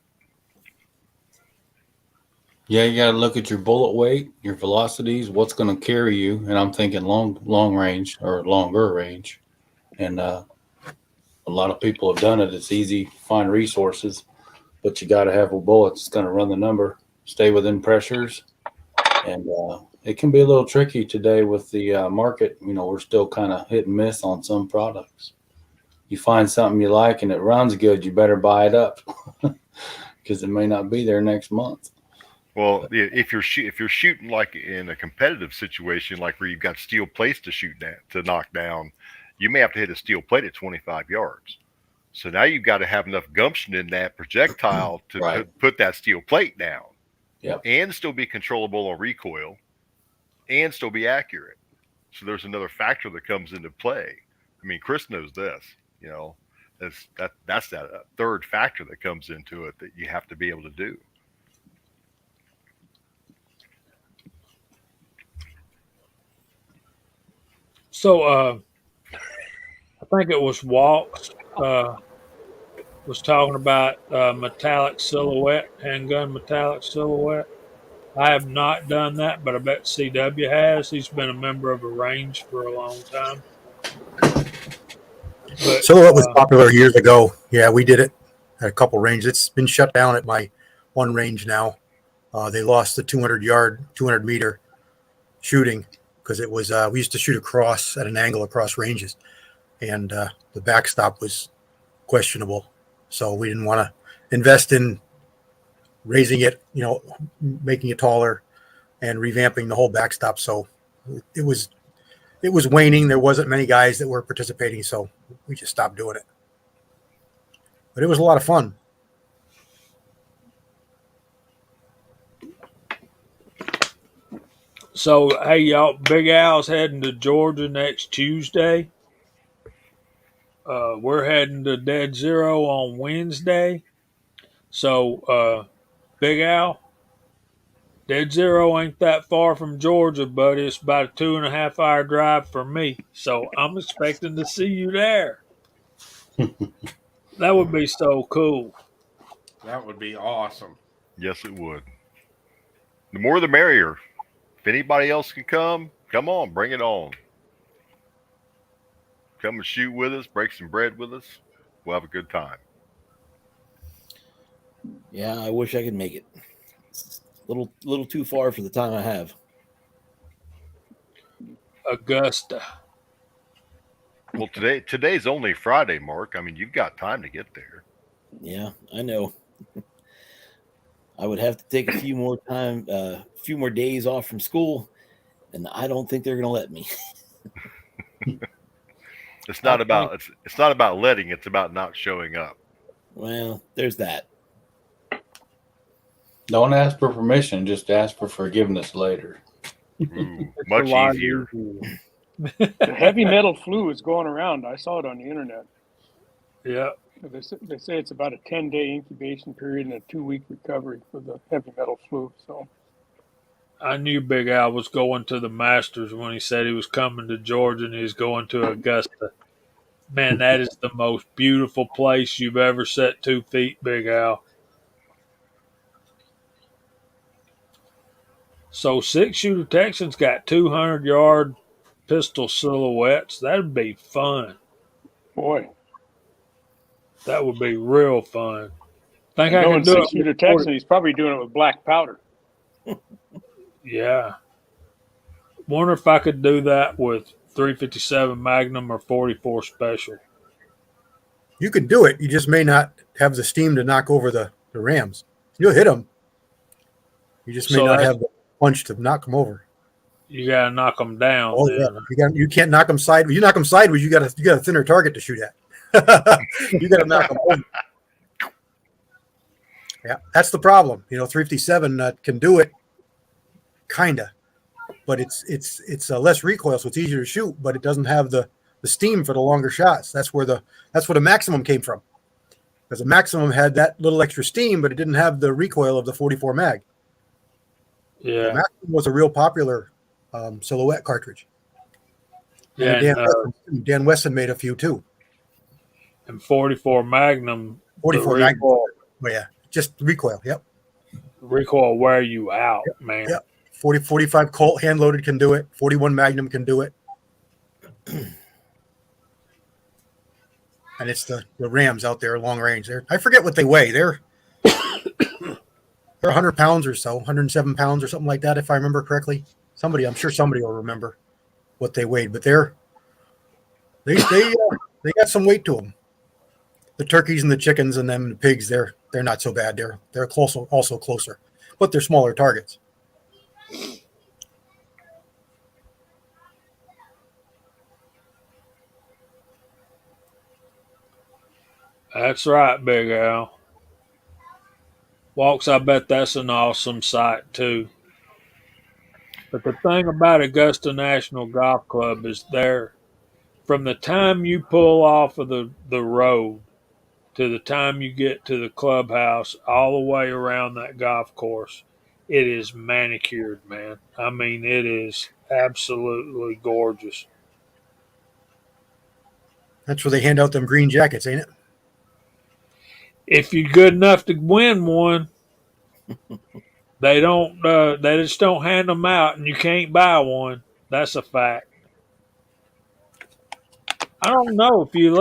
Yeah, you got to look at your bullet weight, your velocities, what's going to carry you, and I'm thinking long range or longer range, and a lot of people have done it. It's easy to find resources, but you got to have a bullet that's going to run the number, stay within pressures. And it can be a little tricky today with the market. You know, we're still kind of hit and miss on some products. You find something you like and it runs good, you better buy it up because it may not be there next month. Well, if you're shooting like in a competitive situation, like where you've got steel plates to knock down, you may have to hit a steel plate at 25 yards. So now you've got to have enough gumption in that projectile to Right. put that steel plate down. Yep. And still be controllable on recoil, and still be accurate. So there's another factor that comes into play. I mean, Chris knows this. You know, that's that third factor that comes into it that you have to be able to do. So, I think it was Walks was talking about metallic silhouette, handgun metallic silhouette. I have not done that, but I bet CW has. He's been a member of a range for a long time. But, Silhouette was popular years ago. Yeah, we did it at a couple ranges. It's been shut down at my one range now. They lost the 200 meter shooting because it was we used to shoot across at an angle across ranges. and the backstop was questionable. So we didn't want to invest in raising it, making it taller and revamping the whole backstop. So it was waning. There wasn't many guys that were participating, so we just stopped doing it. But it was a lot of fun. So, hey, y'all, Big Al's heading to Georgia next Tuesday. We're heading to Dead Zero on Wednesday. So, Big Al, Dead Zero ain't that far from Georgia, but it's about a 2.5 hour drive for me. So, I'm expecting to see you there. That would be so cool. That would be awesome. Yes, it would. The more the merrier. If anybody else can come on, bring it on. Come and shoot with us, break some bread with us. We'll have a good time. Yeah, I wish I could make it. It's a little too far for the time I have. Augusta. Well, today's only Friday, Mark. I mean, you've got time to get there. Yeah, I know. I would have to take a few more days off from school, and I don't think they're going to let me. It's not about letting. It's about not showing up. Well, there's that. Don't ask for permission. Just ask for forgiveness later. Ooh, much a lot easier. The heavy metal flu is going around. I saw it on the internet. Yeah. They say it's about a 10-day incubation period and a 2-week recovery for the heavy metal flu. So I knew Big Al was going to the Masters when he said he was coming to Georgia and he was going to Augusta. Man, that is the most beautiful place you've ever set 2 feet, Big Al. So 6-shooter Texans got 200-yard pistol silhouettes. That'd be fun. boy, That would be real fun. Think I knowing can do it. 6-shooter Texan, he's probably doing it with black powder. Yeah. Wonder if I could do that with 357 Magnum or 44 Special. You could do it. You just may not have the steam to knock over the Rams. You'll hit them. You just may not have the punch to knock them over. You gotta knock them down. Oh then. yeah, you can't knock them sideways. You knock them sideways, you got a thinner target to shoot at. You got to knock them over. Yeah, that's the problem. 357 can do it, kinda, but it's less recoil, so it's easier to shoot. But it doesn't have the steam for the longer shots. That's where the maximum came from, because the maximum had that little extra steam, but it didn't have the recoil of the 44 mag. Yeah, the maximum was a real popular silhouette cartridge. Yeah, Dan Weston made a few too. And 44 Magnum. 44 Magnum. Oh yeah, just recoil. Yep. Recoil wear you out, man. Yep. 45 Colt hand loaded can do it. 41 Magnum can do it. And it's the Rams out there long range. I forget what they weigh. They're 100 pounds or so, 107 pounds or something like that, if I remember correctly. I'm sure somebody will remember what they weighed, but they got some weight to them. The turkeys and the chickens and them the pigs, they're not so bad. They're also closer, but they're smaller targets. That's right, Big Al. Walks, I bet that's an awesome sight too. But the thing about Augusta National Golf Club is from the time you pull off of the road to the time you get to the clubhouse, all the way around that golf course, it is manicured, man. I mean, it is absolutely gorgeous. That's where they hand out them green jackets, ain't it? If you're good enough to win one, they don't. They just don't hand them out, and you can't buy one. That's a fact. I don't know if you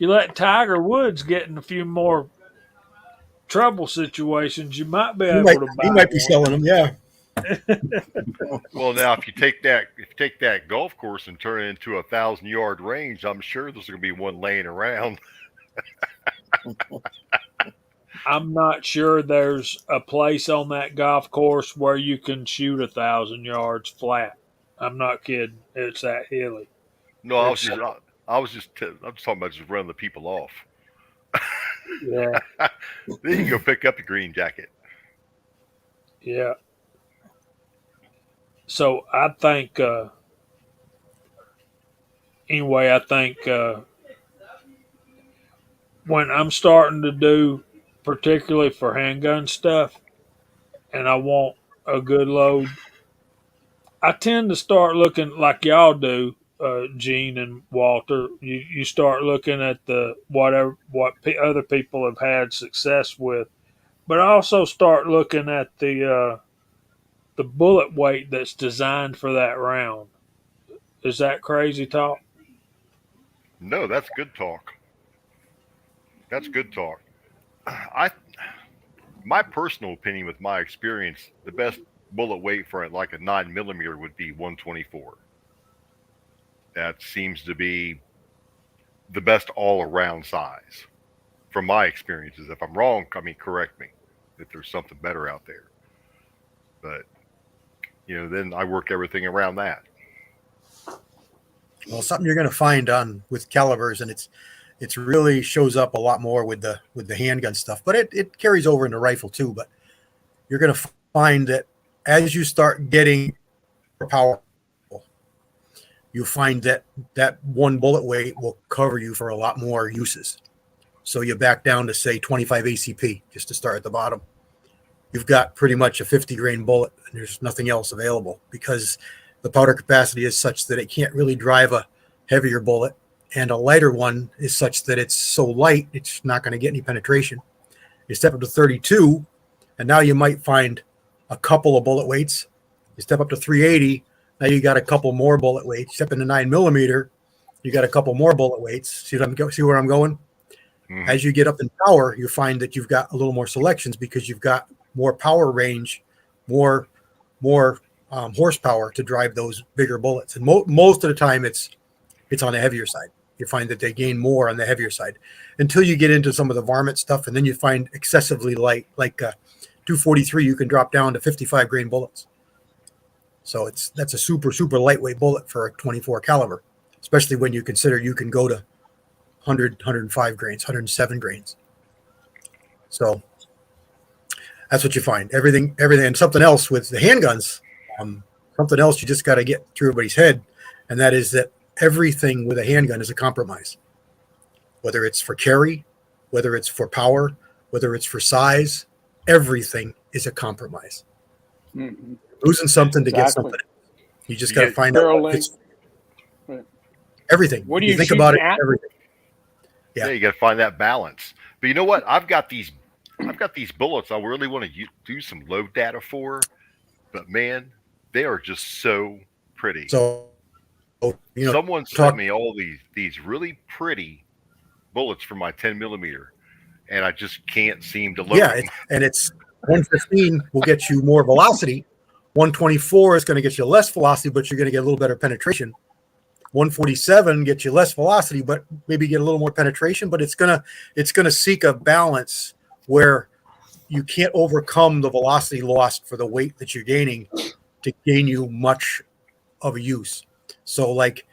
let Tiger Woods get in a few more trouble situations, you might be able to buy. He might be one. selling them, yeah. Well, now if you take that golf course and turn it into a 1,000-yard range, I'm sure there's going to be one laying around. I'm not sure there's a place on that golf course where you can shoot 1,000 yards flat. I'm not kidding. It's that hilly. No, It's I'm just talking about just running the people off. yeah, Then you go pick up the green jacket. yeah. So I think anyway. I think when I'm starting to do, particularly for handgun stuff, and I want a good load, I tend to start looking like y'all do, Gene and Walter. You start looking at the whatever other people have had success with, but I also start looking at the bullet weight that's designed for that round. Is that crazy talk? No, that's good talk. That's good talk. I My personal opinion with my experience, the best bullet weight for like a 9 millimeter would be 124. That seems to be the best all around size from my experiences. If I'm wrong, I mean, correct me if there's something better out there. But, then I work everything around that. Well, something you're going to find on with calibers, and it's really shows up a lot more with the handgun stuff, but it carries over into rifle too. But you're going to find that as you start getting more powerful, you find that one bullet weight will cover you for a lot more uses. So you back down to say 25 ACP just to start at the bottom. You've got pretty much a 50 grain bullet, and there's nothing else available because the powder capacity is such that it can't really drive a heavier bullet, and a lighter one is such that it's so light it's not going to get any penetration. You step up to 32, and now you might find a couple of bullet weights. You step up to 380, now you got a couple more bullet weights. Step into 9 millimeter, you got a couple more bullet weights. See where I'm going? Mhm. As you get up in power, you find that you've got a little more selections because you've got more power range, more horsepower to drive those bigger bullets. And most of the time, it's on the heavier side. You find that they gain more on the heavier side until you get into some of the varmint stuff, and then you find excessively light, like 243. You can drop down to 55 grain bullets. So that's a super lightweight bullet for a 24 caliber, especially when you consider you can go to 100, 105 grains, 107 grains. So that's what you find. Everything, and something else with the handguns. Something else you just got to get through everybody's head, and that is that everything with a handgun is a compromise. Whether it's for carry, whether it's for power, whether it's for size, everything is a compromise. Mm-hmm. Losing something to get Exactly. something. You just got to find Barrel out. length. Everything. What do you think shoot about it? at? Everything. Yeah, you got to find that balance. But you know what? I've got these bullets I really want to do some load data for, but man, they are just so pretty. So, Someone sent me all these really pretty bullets for my 10 millimeter, and I just can't seem to load them. And it's 115 will get you more velocity. 124 is going to get you less velocity, but you're going to get a little better penetration. 147 gets you less velocity, but maybe get a little more penetration. But it's gonna seek a balance where you can't overcome the velocity lost for the weight that you're gaining to gain you much of a use. So like,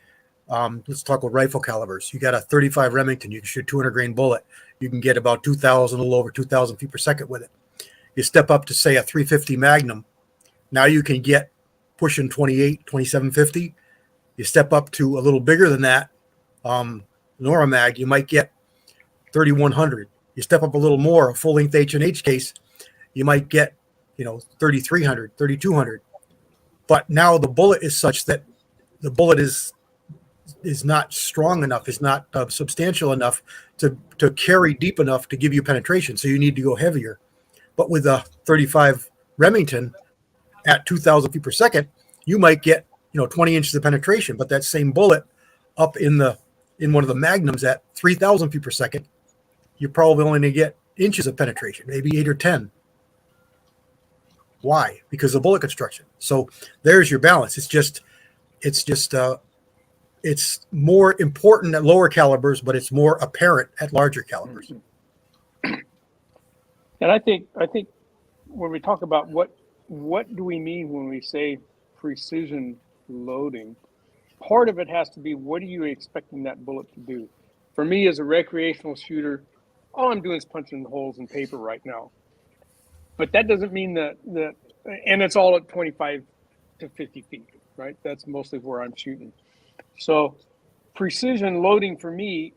let's talk with rifle calibers. You got a 35 Remington, you can shoot 200 grain bullet. You can get about 2,000, a little over 2,000 feet per second with it. You step up to say a 350 Magnum. Now you can get pushing 28, 2750. You step up to a little bigger than that, Noramag, you might get 3,100. You step up a little more, a full-length H&H case, you might get, 3,300, 3,200. But now the bullet is such that the bullet is not strong enough, is not substantial enough to carry deep enough to give you penetration. So you need to go heavier. But with a 35 Remington at 2,000 feet per second, you might get 20 inches of penetration, but that same bullet up in one of the Magnums at 3,000 feet per second, you're probably only going to get inches of penetration, maybe 8 or 10. Why? Because of bullet construction. So there's your balance. It's more important at lower calibers, but it's more apparent at larger calibers. And I think when we talk about what do we mean when we say precision loading, part of it has to be, what are you expecting that bullet to do? For me, as a recreational shooter, all I'm doing is punching holes in paper right now. But that doesn't mean that and it's all at 25 to 50 feet, right? That's mostly where I'm shooting. So precision loading for me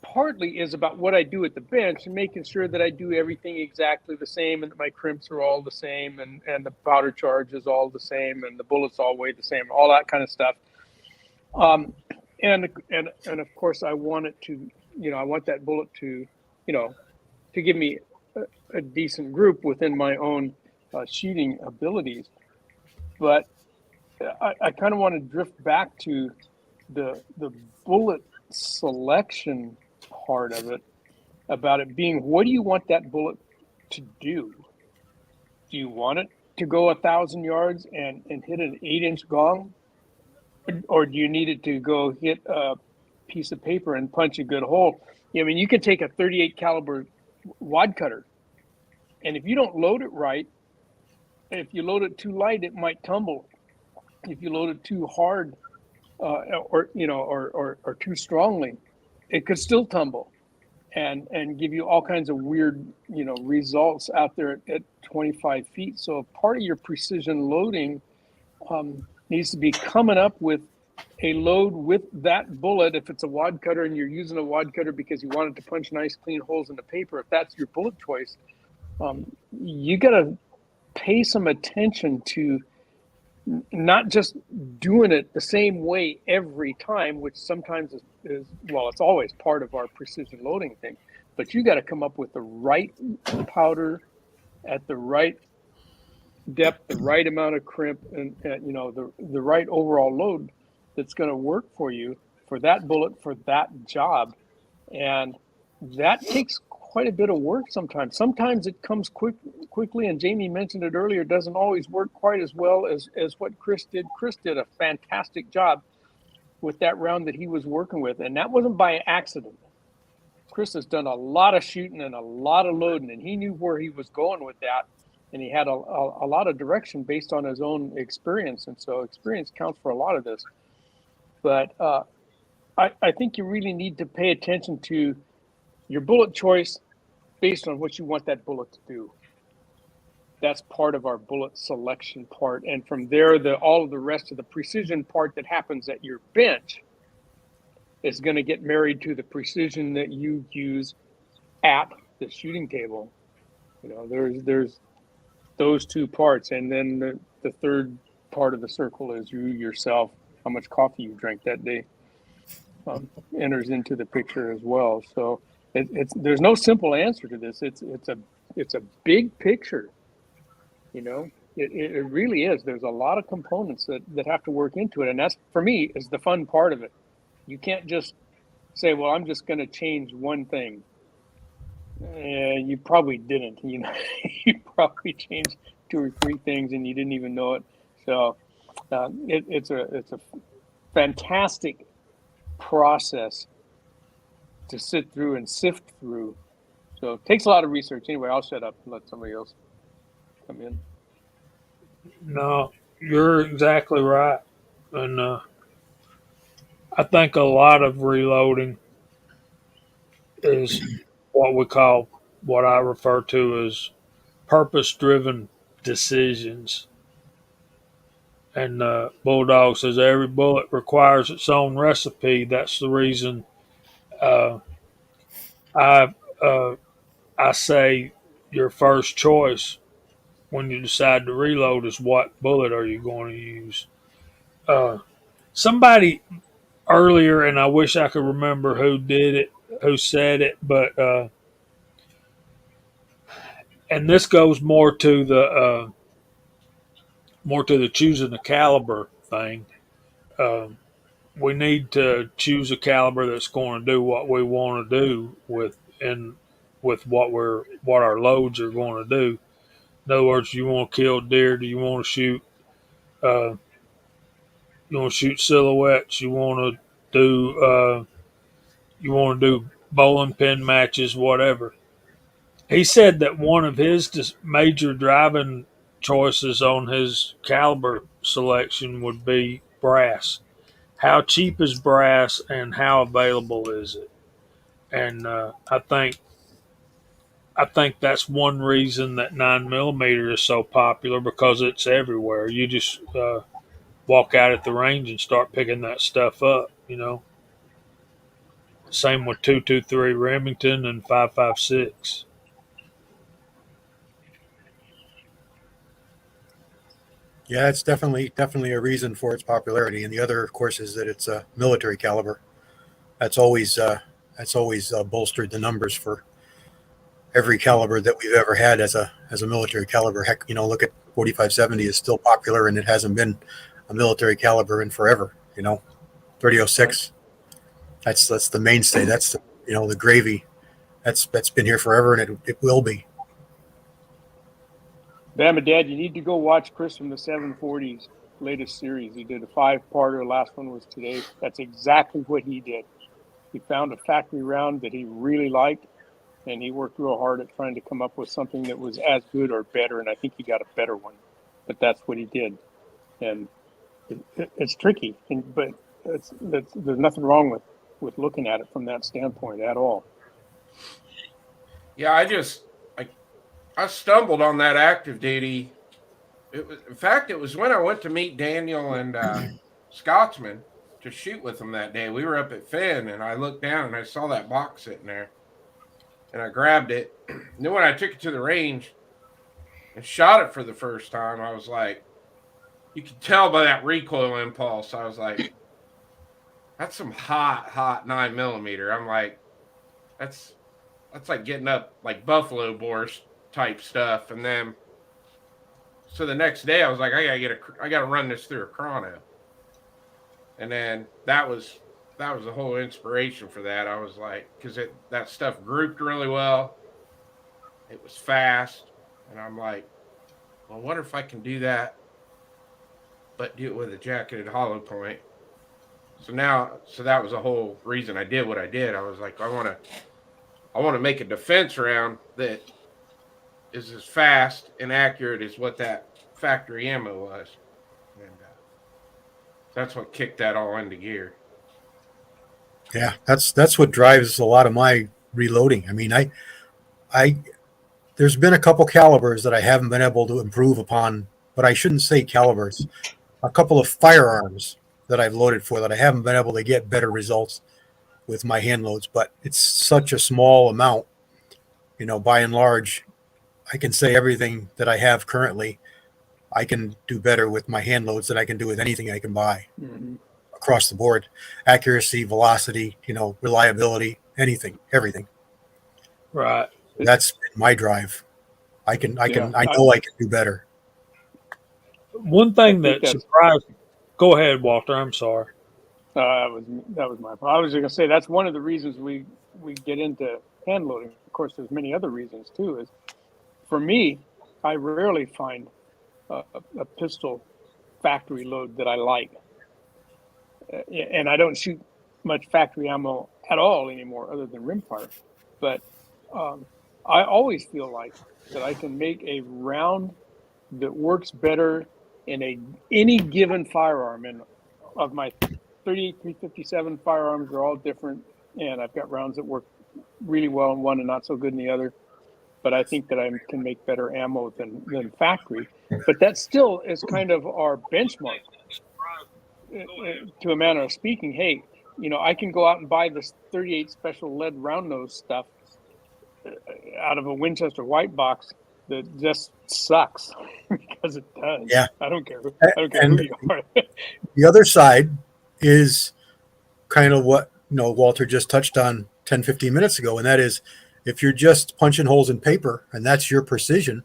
partly is about what I do at the bench and making sure that I do everything exactly the same, and that my crimps are all the same, and the powder charge is all the same, and the bullets all weigh the same, all that kind of stuff. And of course, I want it to, I want that bullet to, to give me a decent group within my own shooting abilities. But I kind of want to drift back to the bullet selection part of it, about it being, what do you want that bullet to do? Do you want it to go 1,000 yards and hit an 8-inch gong? Or do you need it to go hit a piece of paper and punch a good hole? I mean, you can take a 38 caliber wad cutter, and if you don't load it right, if you load it too light, it might tumble. If you load it too hard, or too strongly, it could still tumble, and give you all kinds of weird, results out there at 25 feet. So part of your precision loading needs to be coming up with a load with that bullet. If it's a wad cutter and you're using a wad cutter because you want it to punch nice clean holes in the paper, if that's your bullet choice, you got to pay some attention to not just doing it the same way every time, which sometimes is well, it's always part of our precision loading thing, but you got to come up with the right powder at the right depth, the right amount of crimp, and the right overall load that's going to work for you, for that bullet, for that job. And that takes quite a bit of work sometimes. Sometimes it comes quickly, and Jamie mentioned it earlier, it doesn't always work quite as well as what Chris did. Chris did a fantastic job with that round that he was working with, and that wasn't by accident. Chris has done a lot of shooting and a lot of loading, and he knew where he was going with that, and he had a lot of direction based on his own experience, and so experience counts for a lot of this. But I think you really need to pay attention to your bullet choice based on what you want that bullet to do. That's part of our bullet selection part. And from there, all of the rest of the precision part that happens at your bench is going to get married to the precision that you use at the shooting table. There's those two parts. And then the third part of the circle is you yourself, how much coffee you drank that day, enters into the picture as well. So there's no simple answer to this. It's a big picture. It really is. There's a lot of components that have to work into it, and that's, for me, is the fun part of it. You can't just say, well, I'm just going to change one thing. You probably didn't. You probably changed 2 or 3 things and you didn't even know it. So it's a fantastic process to sit through and sift through. So it takes a lot of research. Anyway, I'll shut up and let somebody else come in. No, you're exactly right. And I think a lot of reloading is what I refer to as purpose driven decisions. And Bulldog says every bullet requires its own recipe. That's the reason uh, I I say your first choice when you decide to reload is what bullet are you going to use. Somebody earlier, and I wish I could remember who said it, but and this goes more to the choosing the caliber thing. Um, we need to choose a caliber that's going to do what we want to do with what our loads are going to do. In other words, you want to kill deer? Do you want to shoot? Uh, you want to shoot silhouettes? Do you want to do bowling pin matches? Whatever. He said that one of his major driving choices on his caliber selection would be brass. How cheap is brass, and how available is it? And I think that's one reason that 9 millimeter is so popular, because it's everywhere. You just walk out at the range and start picking that stuff up. Same with 223 Remington and 5.56. Yeah, it's definitely a reason for its popularity. And the other, of course, is that it's a military caliber. That's always bolstered the numbers for every caliber that we've ever had as a military caliber. Heck, look at 4570 is still popular, and it hasn't been a military caliber in forever. 3006, that's the mainstay. That's the gravy. That's been here forever, and it will be. Bama Dad, you need to go watch Chris from the 740's latest series. He did a 5-parter. Last one was today. That's exactly what he did. He found a factory round that he really liked, and he worked real hard at trying to come up with something that was as good or better, and I think he got a better one. But that's what he did. And it's tricky, but there's nothing wrong with looking at it from that standpoint at all. Yeah, I stumbled on that active duty. It was when I went to meet Daniel and Scotsman to shoot with them that day. We were up at Finn, and I looked down and I saw that box sitting there, and I grabbed it. And then when I took it to the range and shot it for the first time, I was like, you could tell by that recoil impulse. I was like, that's some hot 9 millimeter. I'm like, that's like getting up like buffalo boars type stuff. And then, so the next day I was like, I gotta run this through a chrono. And then that was the whole inspiration for that. I was like, because that stuff grouped really well. It was fast, and I'm like, well, I wonder if I can do that, but do it with a jacketed hollow point. So that was the whole reason I did what I did. I was like, I want to make a defense round that is as fast and accurate as what that factory ammo was, and that's what kicked that all into gear. Yeah, that's what drives a lot of my reloading. I mean, I there's been a couple calibers that I haven't been able to improve upon, but I shouldn't say calibers. A couple of firearms that I've loaded for that I haven't been able to get better results with my hand loads, but it's such a small amount. By and large, I can say everything that I have currently, I can do better with my hand loads than I can do with anything I can buy. Mm-hmm. Across the board, accuracy, velocity, reliability, everything. Right. That's my drive. I know I can do better. One thing that surprised. Go ahead, Walter. I'm sorry. That was my problem. I was going to say that's one of the reasons we get into hand loading. Of course, there's many other reasons too. Is for me, I rarely find a pistol factory load that I like. And I don't shoot much factory ammo at all anymore other than rimfire. But I always feel like that I can make a round that works better in any given firearm. And of my 38, 357 firearms are all different. And I've got rounds that work really well in one and not so good in the other. But I think that I can make better ammo than factory. But that still is kind of our benchmark. To a manner of speaking, hey, I can go out and buy this 38 special lead round nose stuff out of a Winchester white box that just sucks because it does. Yeah, I don't care who you are. The other side is kind of what Walter just touched on 10, 15 minutes ago, and that is if you're just punching holes in paper and that's your precision,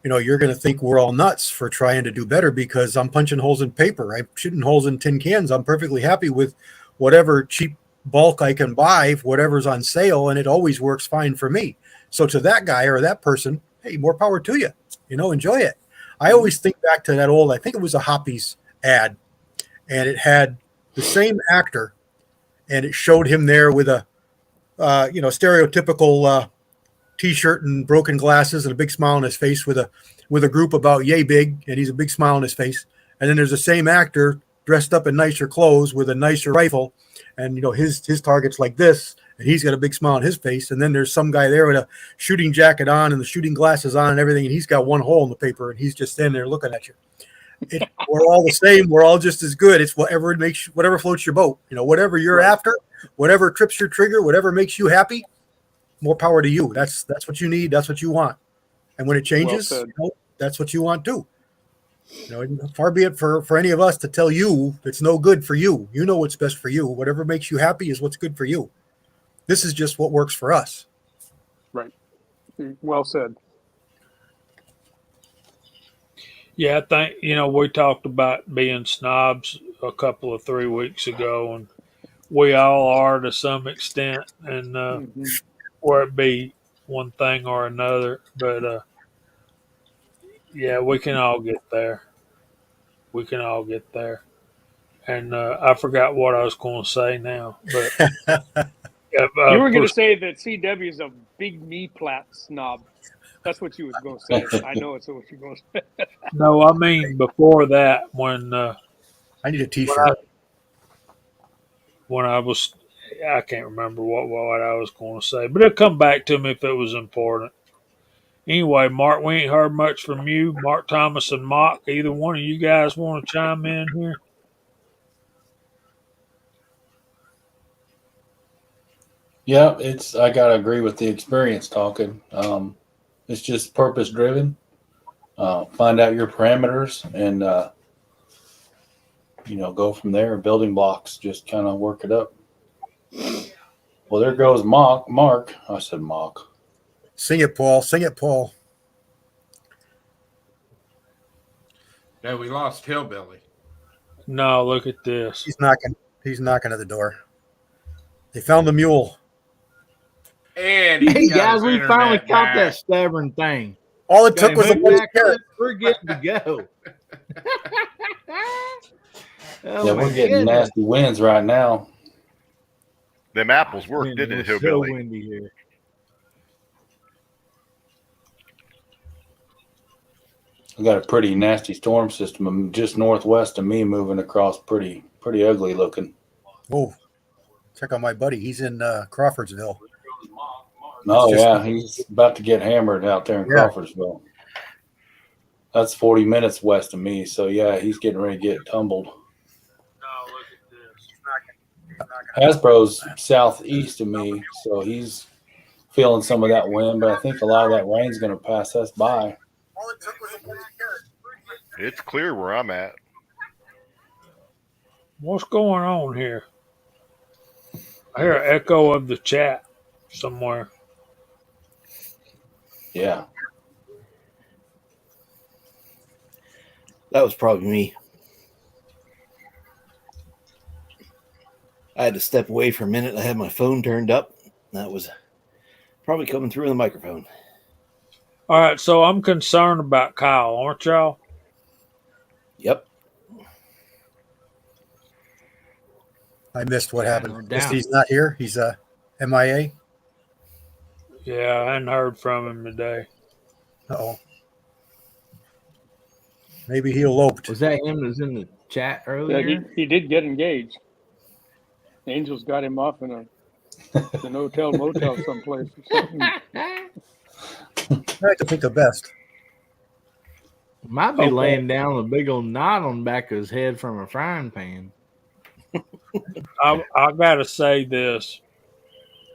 you're going to think we're all nuts for trying to do better because I'm punching holes in paper. I'm shooting holes in tin cans. I'm perfectly happy with whatever cheap bulk I can buy, whatever's on sale, and it always works fine for me. So to that guy or that person, hey, more power to you. Enjoy it. I always think back to that old, I think it was a Hoppies ad, and it had the same actor, and it showed him there with a, stereotypical T-shirt and broken glasses and a big smile on his face with a group about yay big, and he's a big smile on his face. And then there's the same actor dressed up in nicer clothes with a nicer rifle, and his target's like this, and he's got a big smile on his face. And then there's some guy there with a shooting jacket on and the shooting glasses on and everything, and he's got one hole in the paper, and he's just standing there looking at you. We're all the same. We're all just as good. It's whatever floats your boat. Whatever you're after, whatever trips your trigger, whatever makes you happy. More power to you. That's what you need. That's what you want. And when it changes, that's what you want too. Far be it for any of us to tell you it's no good for you. You know what's best for you. Whatever makes you happy is what's good for you. This is just what works for us. Right. Well said. Yeah, I think, we talked about being snobs a couple of 3 weeks ago, and we all are to some extent, and or it be one thing or another. But yeah, we can all get there. We can all get there. And I forgot what I was going to say now. But you were going to say that CW is a big knee plat snob. That's what you was going to say. I know it's what you're going to say. No, I mean before that, when I need a T-shirt. When I can't remember what I was going to say, but it'll come back to me if it was important. Anyway, Mark, we ain't heard much from you. Mark Thomas and Mock, either one of you guys want to chime in here? Yeah, I gotta agree with the experience talking. It's just purpose driven. Find out your parameters and go from there. Building blocks, just kind of work it up. Well, there goes Mark. I said Mock. Sing it, Paul. Sing it, Paul. No, we lost Hillbilly. No, look at this. He's knocking at the door. They found the mule. And hey guys, we finally caught that stubborn thing. All it took was a bunch of carrots. We're good to go. Yeah, we're getting nasty winds right now. Them apples worked, didn't it, Hillbilly? So windy here. We got a pretty nasty storm system just northwest of me moving across, pretty ugly looking. Oh, check out my buddy. He's in Crawfordsville. Oh, yeah. He's about to get hammered out there in Crawfordsville. That's 40 minutes west of me. So, yeah, he's getting ready to get tumbled. No, look at this. Hasbro's southeast of me, so he's feeling some of that wind, but I think a lot of that rain's going to pass us by. All it took was a bunch of carrots. It's clear where I'm at. What's going on here? I hear an echo of the chat somewhere. Yeah. That was probably me. I had to step away for a minute. I had my phone turned up. That was probably coming through in the microphone. All right, so I'm concerned about Kyle, aren't y'all? Yep. I missed what happened. No doubt. He's not here. He's MIA. Yeah, I hadn't heard from him today. Uh-oh. Maybe he eloped. Was that him that was in the chat earlier? Yeah, he did get engaged. Angels got him off in an hotel motel someplace or something. I like to think the best. Might be Okay. laying down a big old knot on the back of his head from a frying pan. I got to say this.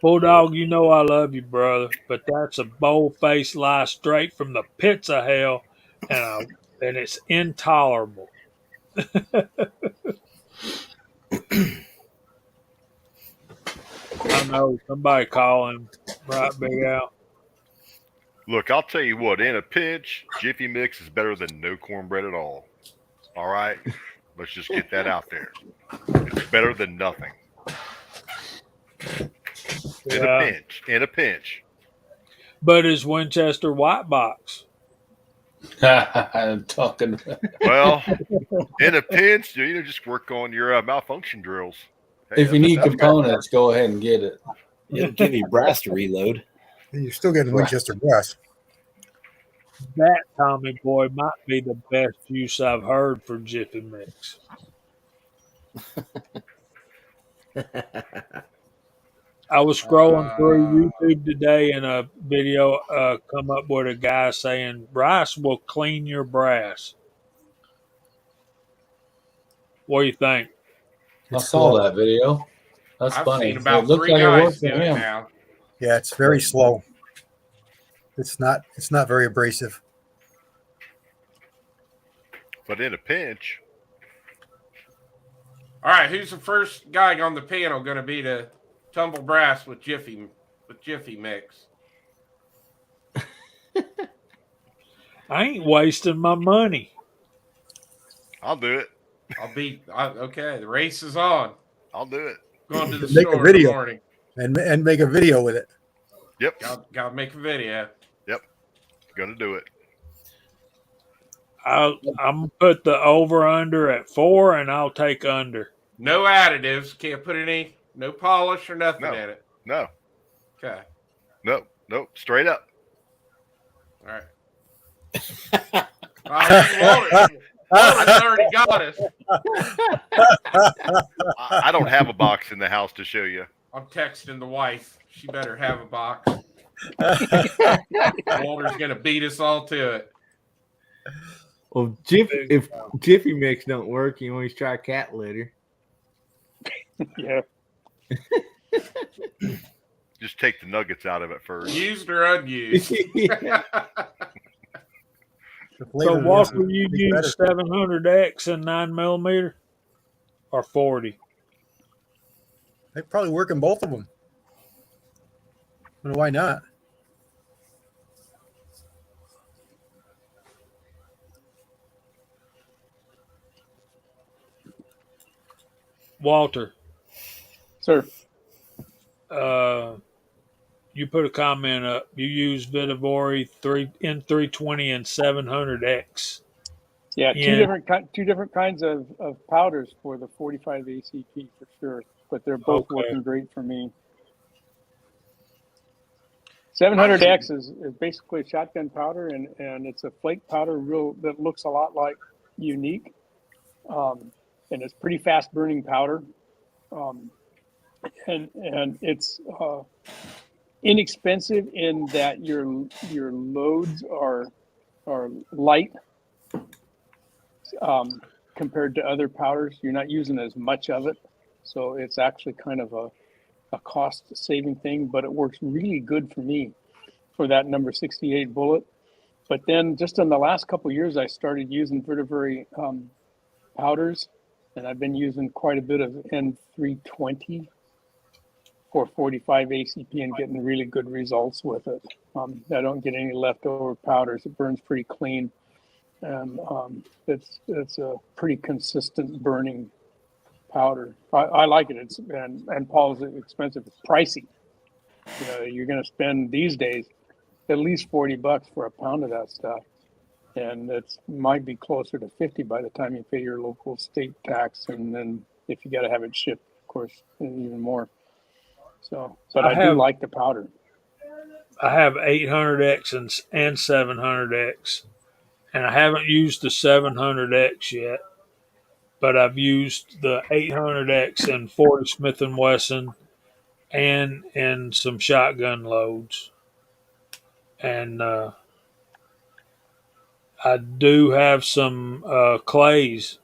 Bulldog, you know I love you, brother, but that's a bold-faced lie straight from the pits of hell, and it's intolerable. I know. Somebody call him. Right, Big Al? Look, I'll tell you what, in a pinch, Jiffy Mix is better than no cornbread at all. All right? Let's just get that out there. It's better than nothing. In a pinch. but his Winchester white box. I'm talking. Well, in a pinch, just work on your malfunction drills. Hey, If you need that's good. components, go ahead and get it. It'll give you brass to reload. You're still getting Right. Winchester brass. That, Tommy boy, might be the best use I've heard for Jiffy Mix. I was scrolling through YouTube today and a video come up with a guy saying rice will clean your brass. What do you think? I It's saw slow. that video. That's I've funny. seen about It looks 3 like it guys worked do for it him. now. Yeah, it's very slow. It's not very abrasive. But in a pinch, All right, who's the first guy on the panel going to be to tumble brass with Jiffy Mix? I ain't wasting my money. I'll do it. Okay. The race is on. I'll do it. Going to the Make a store in the video. morning. And make a video with it. Yep. Got to make a video. Yep. Gonna do it. I'm gonna put the over under at 4, and I'll take under. No additives. Can't put no polish or nothing No. in it. No. Okay. Nope. Straight up. All right. Walter's already got us. I don't have a box in the house to show you. I'm texting the wife. She better have a box. Walter's gonna beat us all to it. Well, if Jiffy Mix don't work, you always try cat litter. Yeah. Just take the nuggets out of it first. Used or unused. Yeah. So, Walter, you use 700X and 9mm or 40? They probably work in both of them. Why not? Walter, Sir. You put a comment up. You use Vitavori N320 and 700X. Yeah, two different kinds of powders for the 45 ACP for sure, but they're both working great for me. 700X is basically a shotgun powder, and it's a flake powder that looks a lot like Unique, and it's pretty fast burning powder, and it's inexpensive in that your loads are light. Compared to other powders, you're not using as much of it, so it's actually kind of a cost-saving thing. But it works really good for me for that number 68 bullet. But then, just in the last couple of years, I started using Vitavori powders, and I've been using quite a bit of N320 for 45 ACP and getting really good results with it. I don't get any leftover powders. It burns pretty clean. And it's a pretty consistent burning powder. I like it. And Paul's expensive. It's pricey. You're going to spend these days at least $40 for a pound of that stuff, and it might be closer to 50 by the time you pay your local state tax, and then if you got to have it shipped, of course, even more. So, but I do like the powder. I have 800X and 700X. And I haven't used the 700X yet, but I've used the 800X in 40 Smith & Wesson and in some shotgun loads. And I do have some Clays.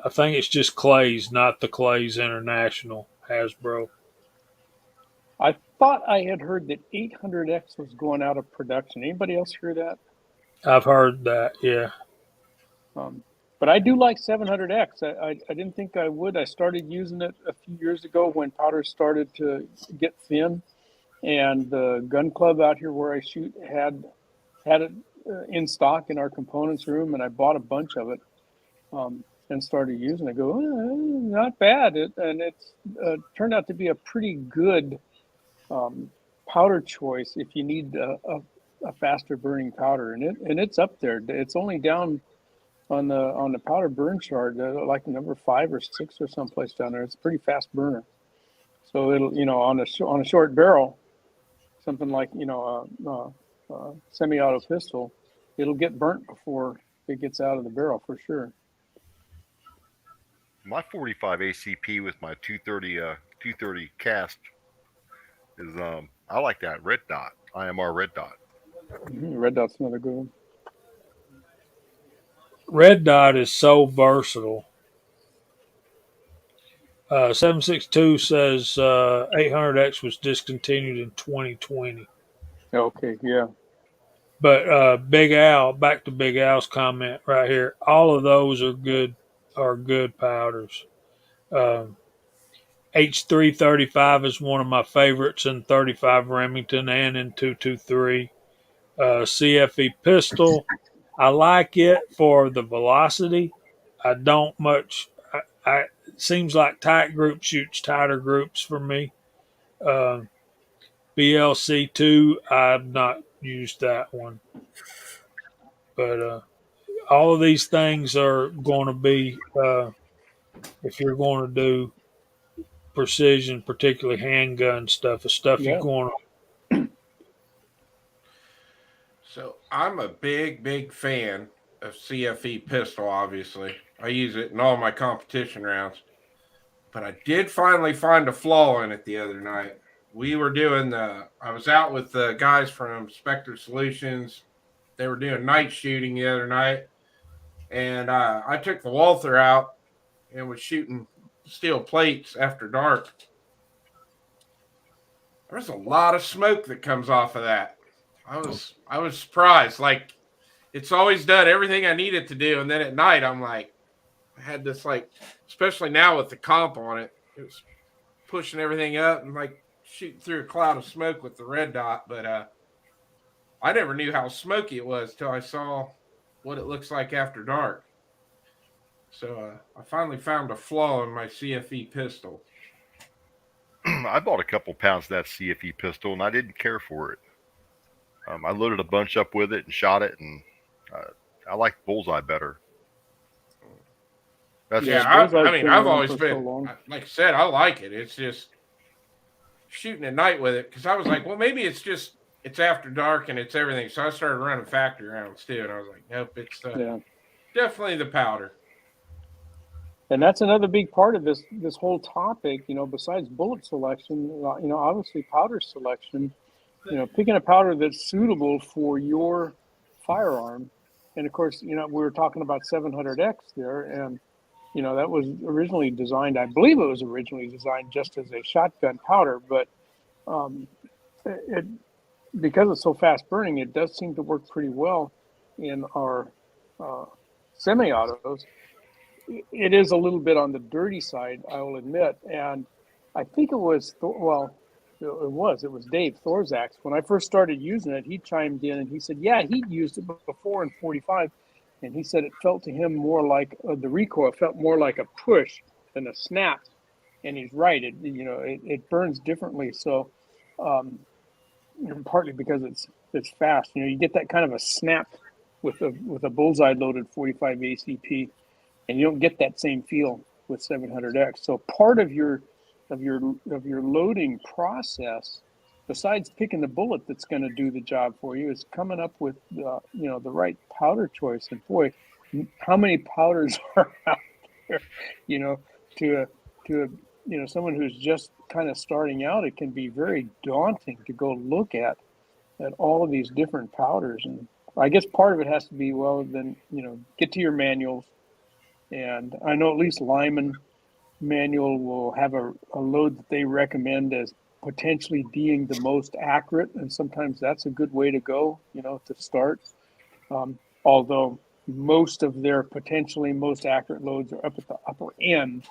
I think it's just Clays, not the Clays International Hasbro. I thought I had heard that 800X was going out of production. Anybody else hear that? I've heard that, yeah. But I do like 700X. I didn't think I would. I started using it a few years ago when powders started to get thin, and the gun club out here where I shoot had it in stock in our components room, and I bought a bunch of it and started using it. I go, not bad. It's turned out to be a pretty good powder choice if you need a faster burning powder, and it's up there. It's only down on the powder burn chart, like number 5 or 6 or someplace down there. It's a pretty fast burner. So it'll, on a short barrel, something like semi-auto pistol, it'll get burnt before it gets out of the barrel for sure. My 45 ACP with my 230 cast is I like that red dot, IMR red dot. Red dot's another good one. Red dot is so versatile. 762 says 800X was discontinued in 2020. Okay, yeah. But Big Al, back to Big Al's comment right here. All of those are good powders. H335 is one of my favorites in 35 Remington and in 223. CFE pistol, I like it for the velocity. I don't much. It seems like tight group shoots tighter groups for me. BLC2, I've not used that one, but all of these things are going to be if you're going to do precision, particularly handgun stuff, you're Yeah. going to. So I'm a big fan of CFE pistol, obviously. I use it in all my competition rounds. But I did finally find a flaw in it the other night. We were doing I was out with the guys from Spectre Solutions. They were doing night shooting the other night. And I took the Walther out and was shooting steel plates after dark. There's a lot of smoke that comes off of that. I was surprised. Like, it's always done everything I needed to do, and then at night I'm like, I had this, like, especially now with the comp on it, it was pushing everything up and like shooting through a cloud of smoke with the red dot. But I never knew how smoky it was till I saw what it looks like after dark. So I finally found a flaw in my CFE pistol. I bought a couple pounds of that CFE pistol, and I didn't care for it. I loaded a bunch up with it and shot it, and I like bullseye better. That's I've always been, like I said, I like it. It's just shooting at night with it, because I was like, well, maybe it's after dark and it's everything. So I started running factory rounds too, and I was like, nope, it's definitely the powder. And that's another big part of this whole topic. Besides bullet selection, obviously powder selection. Picking a powder that's suitable for your firearm. And of course, we were talking about 700X there, and that was originally designed. I believe it was originally designed just as a shotgun powder, but because it's so fast burning, it does seem to work pretty well in our semi-autos. It is a little bit on the dirty side, I will admit. And I think it was, it was Dave Thorzak's. When I first started using it, he chimed in and he said, yeah, he'd used it before in 45. And he said it felt to him more like the recoil felt more like a push than a snap. And he's right. It burns differently. So partly because it's fast. You get that kind of a snap with a bullseye loaded 45 ACP. And you don't get that same feel with 700X. So part of your loading process, besides picking the bullet that's going to do the job for you, is coming up with the right powder choice. And boy, how many powders are out there? To someone who's just kind of starting out, it can be very daunting to go look at all of these different powders. And I guess part of it has to be, well, then get to your manuals. And I know at least Lyman manual will have a load that they recommend as potentially being the most accurate. And sometimes that's a good way to go, to start. Although most of their potentially most accurate loads are up at the upper end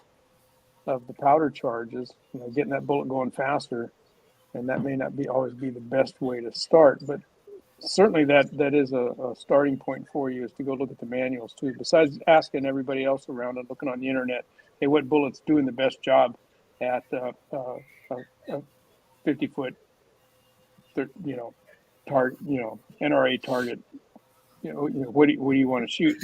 of the powder charges, getting that bullet going faster. And that may not always be the best way to start, but certainly that is a starting point for you, is to go look at the manuals too. Besides asking everybody else around and looking on the internet, hey, what bullet's doing the best job at 50 foot, target, NRA target. What do you want to shoot?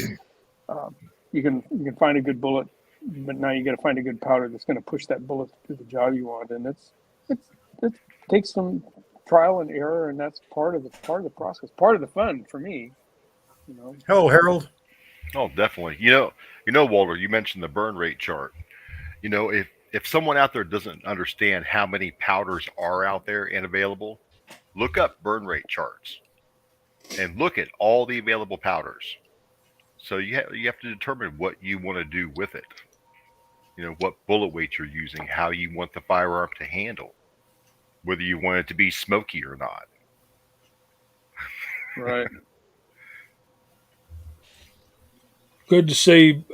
You can find a good bullet, but now you got to find a good powder that's going to push that bullet to the job you want, and it takes some trial and error, and that's part of the process, part of the fun for me. Hello, Harold. Oh, definitely. Walter, you mentioned the burn rate chart. If someone out there doesn't understand how many powders are out there and available, look up burn rate charts and look at all the available powders. So you have to determine what you want to do with it. What bullet weight you're using, how you want the firearm to handle, whether you want it to be smoky or not. Right. Good to see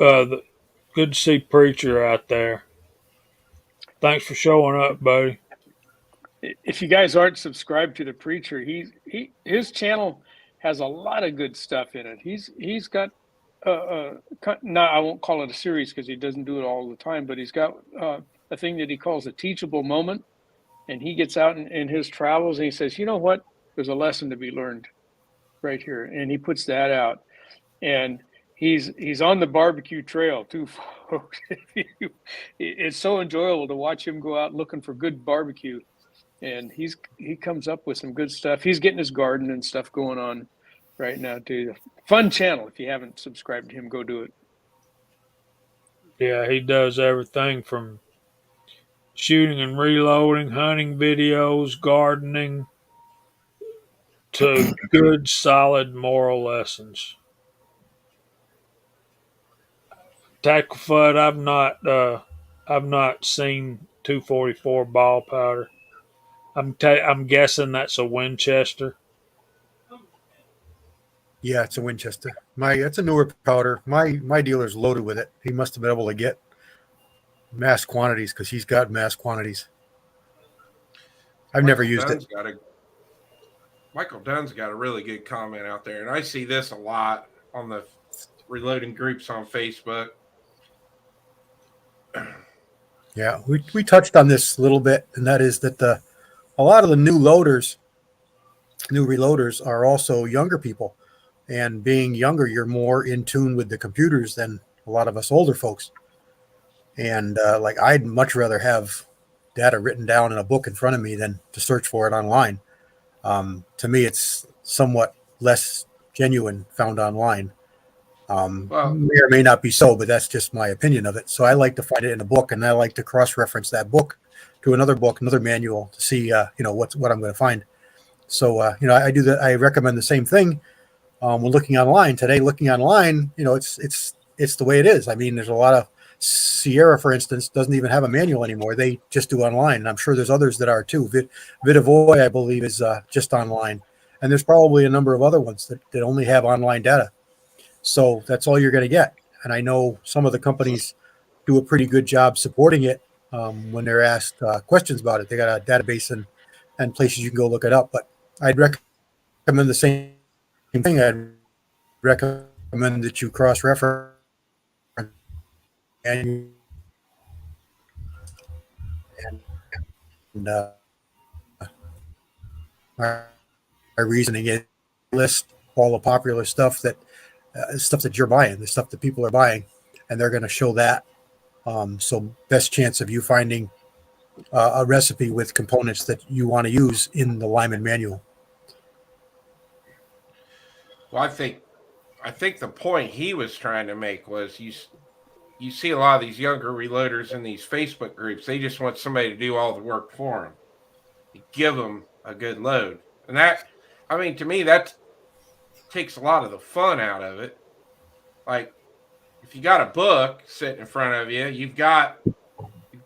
Preacher out there. Thanks for showing up, buddy. If you guys aren't subscribed to the Preacher, his channel has a lot of good stuff in it. He's got I won't call it a series because he doesn't do it all the time, but he's got a thing that he calls a teachable moment, and he gets out in his travels and he says, you know what, there's a lesson to be learned right here, and he puts that out. And he's on the barbecue trail too, folks. It's so enjoyable to watch him go out looking for good barbecue, and he comes up with some good stuff. He's getting his garden and stuff going on right now too. Fun channel. If you haven't subscribed to him, go do it. Yeah, he does everything from shooting and reloading, hunting videos, gardening, to good, solid moral lessons. Tactical Fud, I've not seen 244 ball powder. I'm guessing that's a Winchester. Yeah, it's a Winchester. It's a newer powder. My dealer's loaded with it. He must have been able to get mass quantities because he's got mass quantities. I've never used it. Michael Dunn's got a really good comment out there, and I see this a lot on the reloading groups on Facebook. Yeah, we touched on this a little bit, and that is that a lot of the new reloaders are also younger people. And being younger, you're more in tune with the computers than a lot of us older folks. And I'd much rather have data written down in a book in front of me than to search for it online. To me, it's somewhat less genuine found online. May or may not be so, but that's just my opinion of it. So I like to find it in a book, and I like to cross-reference that book to another book, another manual to see, what I'm going to find. So, I do that. I recommend the same thing. When looking online today, it's the way it is. I mean, there's a lot of Sierra, for instance, doesn't even have a manual anymore. They just do online. And I'm sure there's others that are too. Vitavoy, I believe, is just online. And there's probably a number of other ones that only have online data. So that's all you're going to get. And I know some of the companies do a pretty good job supporting it when they're asked questions about it. They got a database and places you can go look it up. But I'd recommend the same thing. I'd recommend that you cross-reference and my reasoning is list all the popular stuff that you're buying, the stuff that people are buying, and they're going to show that. So best chance of you finding a recipe with components that you want to use in the Lyman manual. Well, I think the point he was trying to make was you see a lot of these younger reloaders in these Facebook groups. They just want somebody to do all the work for them. You give them a good load. And to me, that takes a lot of the fun out of it. Like, if you got a book sitting in front of you, you've got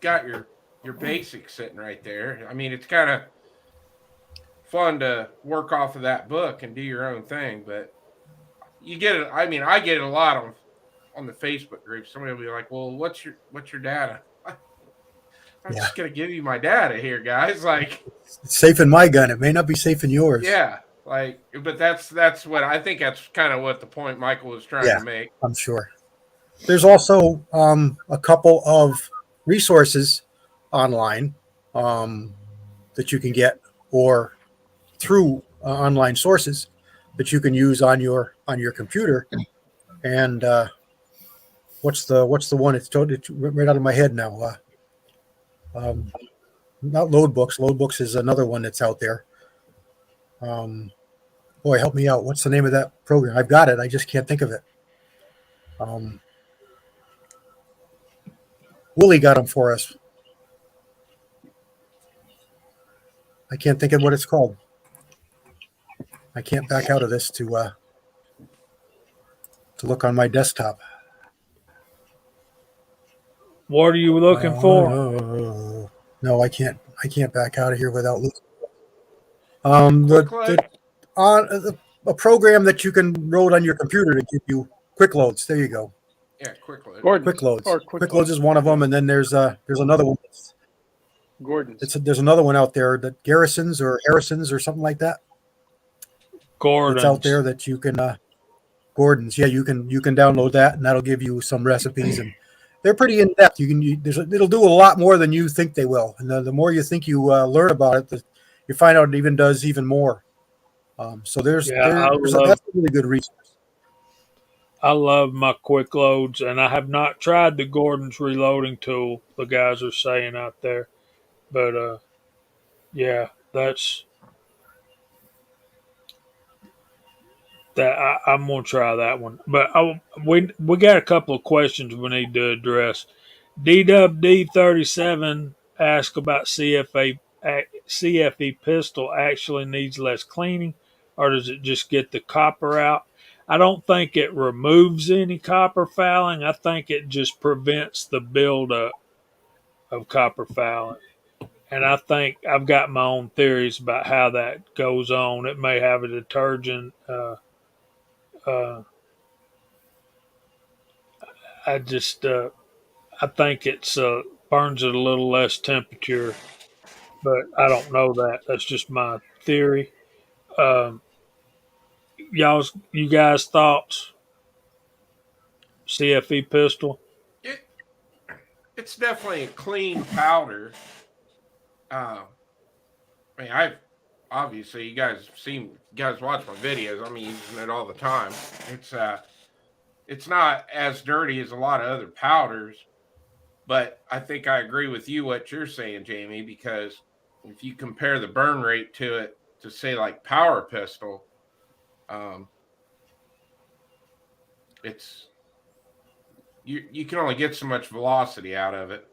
your basics sitting right there. I mean, it's kind of fun to work off of that book and do your own thing, but you get it. I mean, I get it a lot on the Facebook group. Somebody will be like, "Well, what's your data?" I'm just gonna give you my data here, guys. Like, it's safe in my gun. It may not be safe in yours. Yeah, but that's what I think. That's kind of what the point Michael was trying to make. I'm sure. There's also a couple of resources online that you can get, or through online sources that you can use on your computer. And what's the one? It's right out of my head now. Not load books. Load books is another one that's out there. Boy, help me out. What's the name of that program? I've got it. I just can't think of it. Willie got them for us. I can't think of what it's called. I can't back out of this to look on my desktop. What are you looking for? No, I can't. I can't back out of here without looking. A program that you can load on your computer to give you quick loads. There you go. Yeah, quick load. Gordon's. Quick loads. Or Quick loads is one of them, and then there's another one. Gordon's. There's another one out there that Garrison's or Harrison's or something like that. Gordon's. It's out there that you can. Gordon's. Yeah, you can download that, and that'll give you some recipes, and they're pretty in depth. It'll do a lot more than you think they will, and the more you think you learn about it, you find out it even does even more. So that's a really good resource. I love my quick loads, and I have not tried the Gordon's reloading tool the guys are saying out there. But yeah, that's that. I'm gonna try that one. But we got a couple of questions we need to address. DWD37 asked about CFE pistol actually needs less cleaning, or does it just get the copper out? I don't think it removes any copper fouling. I think it just prevents the buildup of copper fouling. And I think I've got my own theories about how that goes on. It may have a detergent. I just I think it's burns at a little less temperature, but I don't know that. That's just my theory. Um, you guys thoughts? CFE pistol. It's definitely a clean powder. I mean, obviously you guys watch my videos. I'm using it all the time. It's not as dirty as a lot of other powders, but I think I agree with you what you're saying, Jamie, because if you compare the burn rate to it to say like Power Pistol, it's you can only get so much velocity out of it.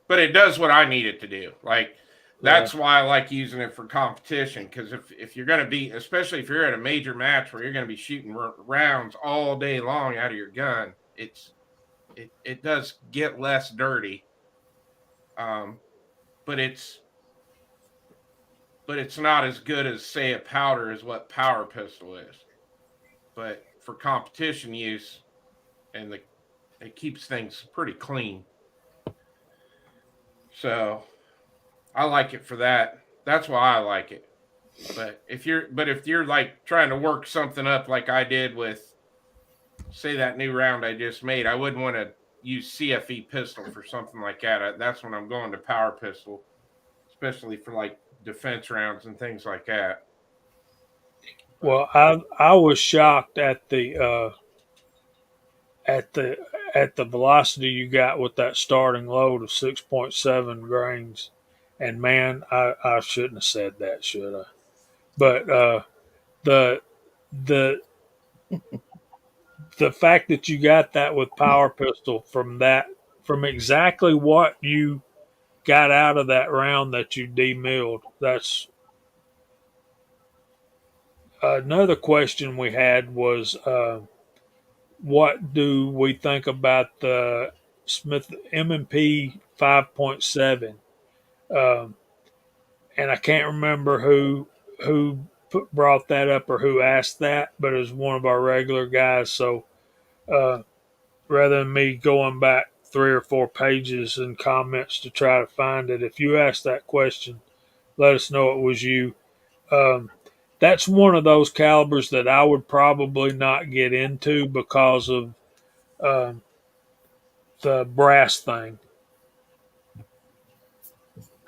But it does what I need it to do. Like that's why I like using it for competition, because if you're going to be, especially if you're at a major match where you're going to be shooting rounds all day long out of your gun, it does get less dirty. But it's not as good as, say, a powder is what Power Pistol is. But for competition use, and it keeps things pretty clean. So I like it for that. That's why I like it. But if you're like trying to work something up like I did with, say, that new round I just made, I wouldn't want to use CFE pistol for something like that. That's when I'm going to Power Pistol, especially for like defense rounds and things like that. Well, I was shocked at the velocity you got with that starting load of 6.7 grains, and man, I shouldn't have said that, should I? But the the the fact that you got that with Power Pistol from exactly what you got out of that round that you demilled. That's another question we had was what do we think about the Smith M&P 5.7? And I can't remember who brought that up or who asked that, but it was one of our regular guys. So rather than me going back 3 or 4 pages and comments to try to find it, if you asked that question, let us know it was you. That's one of those calibers that I would probably not get into because of the brass thing.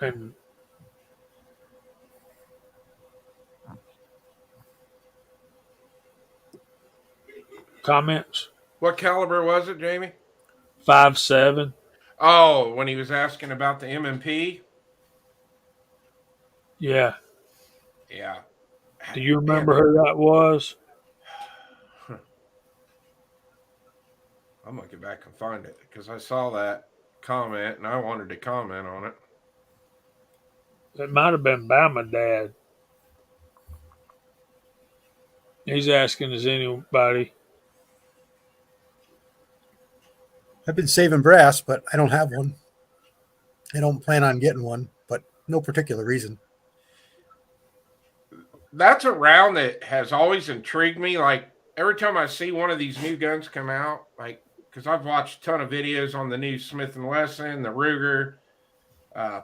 And Comments? What caliber was it, Jamie? 5.7. Oh, when he was asking about the M&P? Yeah. Yeah. Do you Man, remember who that was? I'm going to get back and find it because I saw that comment and I wanted to comment on it. It might have been by my dad. He's asking, is anybody? I've been saving brass, but I don't have one. I don't plan on getting one, but no particular reason. That's a round that has always intrigued me. Like every time I see one of these new guns come out, like because I've watched a ton of videos on the new Smith and Wesson, the Ruger.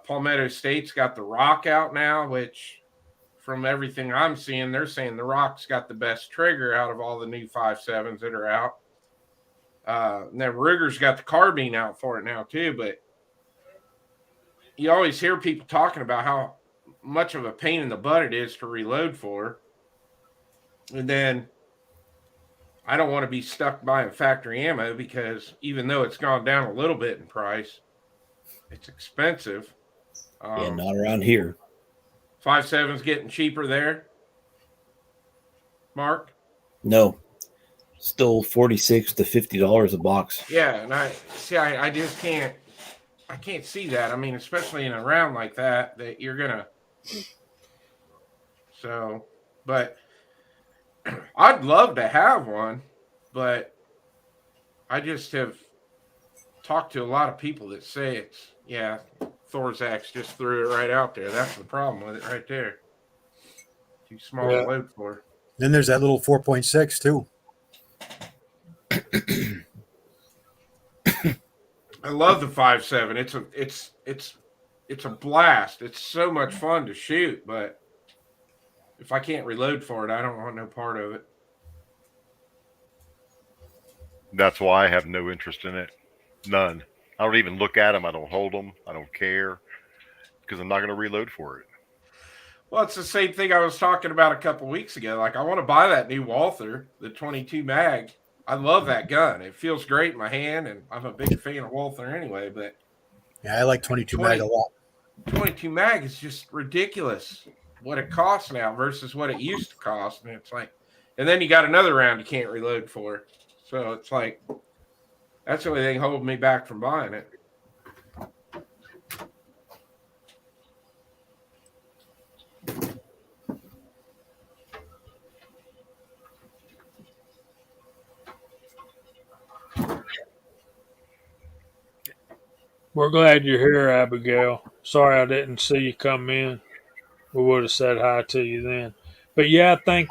Palmetto State's got the Rock out now, which from everything I'm seeing, they're saying the Rock's got the best trigger out of all the new 5.7s that are out. And then Ruger's got the carbine out for it now too, but you always hear people talking about how much of a pain in the butt it is to reload for. And then I don't want to be stuck buying factory ammo because even though it's gone down a little bit in price, it's expensive. Yeah, not around here. 5.7's getting cheaper there. Mark? No, still $46 to $50 a box. Yeah, and I just can't see that. I mean, especially in a round like that you're gonna. So, but I'd love to have one, but I just have talked to a lot of people that say it's Thorzak's just threw it right out there. That's the problem with it right there. Too small Yeah. to load for. Then there's that little 4.6 too. I love the 5.7. It's a blast. It's so much fun to shoot, but if I can't reload for it, I don't want no part of it. That's why I have no interest in it. None. I don't even look at them. I don't hold them. I don't care because I'm not going to reload for it. Well, it's the same thing I was talking about a couple weeks ago. Like, I want to buy that new Walther, the 22 mag. I love that gun. It feels great in my hand, and I'm a big fan of Walther anyway. But Yeah, I like 22 mag a lot. 22 mag is just ridiculous what it costs now versus what it used to cost. And it's like, and then you got another round you can't reload for. So it's like, that's the only thing holding me back from buying it. We're glad you're here, Abigail. Sorry I didn't see you come in. We would have said hi to you then. But yeah, I think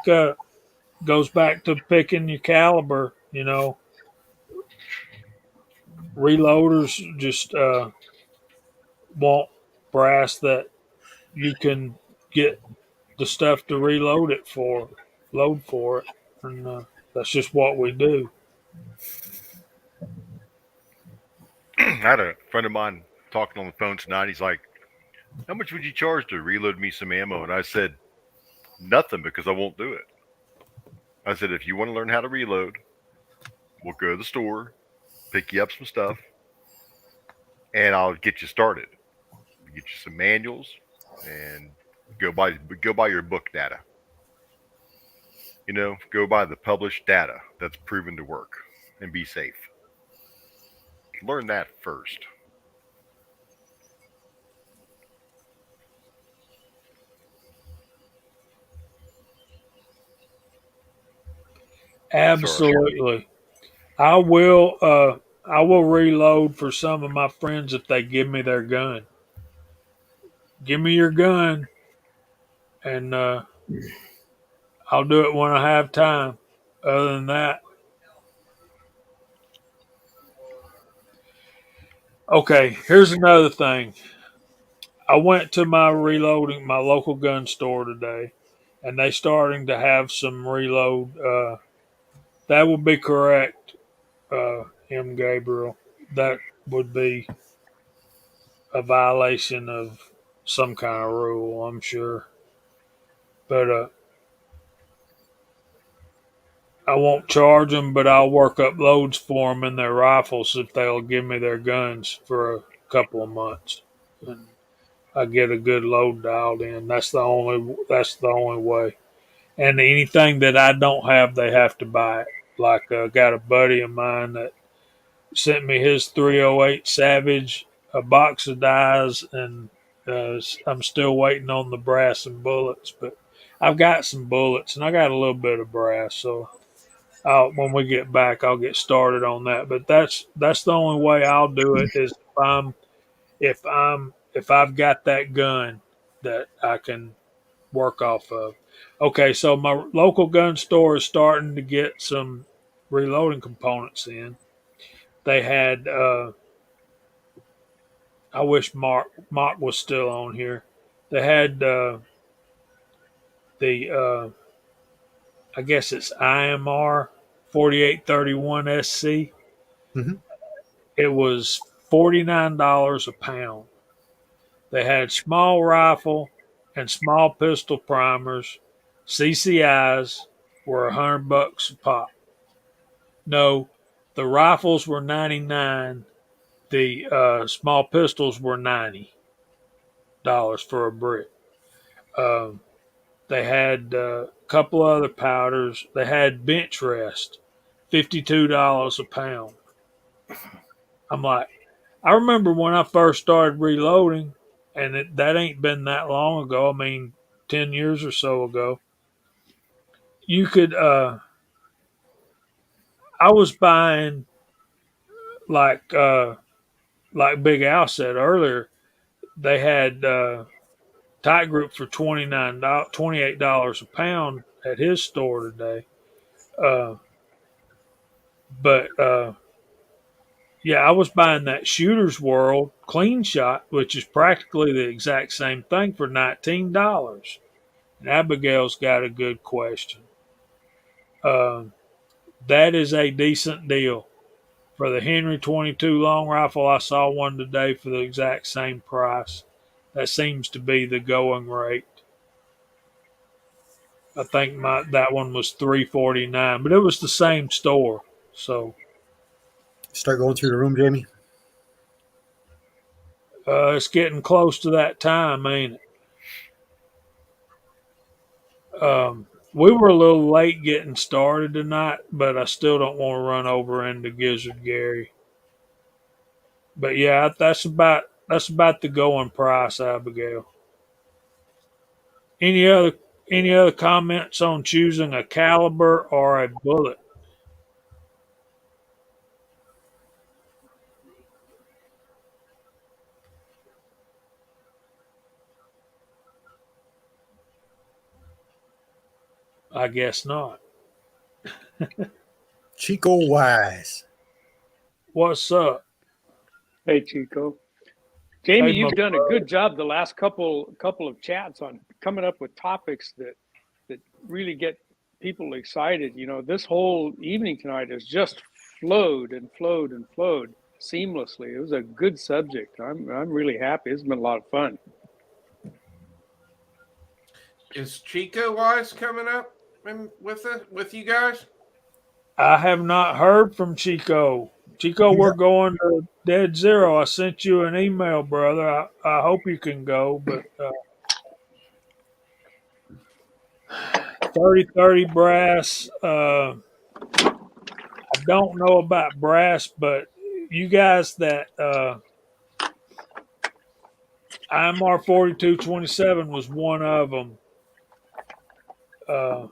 goes back to picking your caliber. You know, reloaders just want brass that you can get the stuff to load for it, and that's just what we do. I had a friend of mine talking on the phone tonight. He's like, how much would you charge to reload me some ammo? And I said, nothing, because I won't do it. I said, if you want to learn how to reload, we'll go to the store, pick you up some stuff, and I'll get you started. Get you some manuals, and go by your book data. You know, go by the published data that's proven to work, and be safe. Learn that first. Absolutely. I will reload for some of my friends if they give me their gun. Give me your gun, and I'll do it when I have time. Other than that, okay. Here's another thing. I went to my local gun store today, and they starting to have some reload. That would be correct, M. Gabriel. That would be a violation of some kind of rule, I'm sure. But I won't charge them, but I'll work up loads for them in their rifles if they'll give me their guns for a couple of months, and I get a good load dialed in. That's the only way. And anything that I don't have, they have to buy it. Like got a buddy of mine that sent me his 308 Savage, a box of dies, and I'm still waiting on the brass and bullets. But I've got some bullets and I got a little bit of brass, so when we get back, I'll get started on that. But that's the only way I'll do it is if I've got that gun that I can work off of. Okay, so my local gun store is starting to get some reloading components in. They had I wish Mark was still on here. They had the I guess it's IMR 4831 SC. Mm-hmm. It was $49 a pound. They had small rifle and small pistol primers. CCIs were $100 a pop. No, the rifles were 99. The small pistols were $90 for a brick. Um, they had a couple other powders. They had bench rest, $52 a pound. I'm like, I remember when I first started reloading, and that ain't been that long ago. I mean, 10 years or so ago. You could, I was buying like, like Big Al said earlier, they had Tight Group for $28 a pound at his store today. Uh, but yeah, I was buying that Shooter's World Clean Shot, which is practically the exact same thing for $19. And Abigail's got a good question. Uh, that is a decent deal. For the Henry 22 long rifle, I saw one today for the exact same price. That seems to be the going rate. I think that one was $349, but it was the same store. So Start going through the room, Jamie. it's getting close to that time, ain't it? We were a little late getting started tonight, but I still don't want to run over into Gizzard Gary. But yeah, that's about the going price, Abigail. Any other any other comments on choosing a caliber or a bullet? I guess not. Chico Wise. What's up? Hey, Chico. Jamie, Hey, my you've done a brother. good job the last couple of chats on coming up with topics that really get people excited. You know, this whole evening tonight has just flowed and flowed and flowed seamlessly. It was a good subject. I'm really happy. It's been a lot of fun. Is Chico Wise coming up with you guys? I have not heard from Chico. Chico, He's we're going to Dead Zero. I sent you an email, brother. I hope you can go, but 3030 brass. I don't know about brass, but you guys that IMR 4227 was one of them. Uh,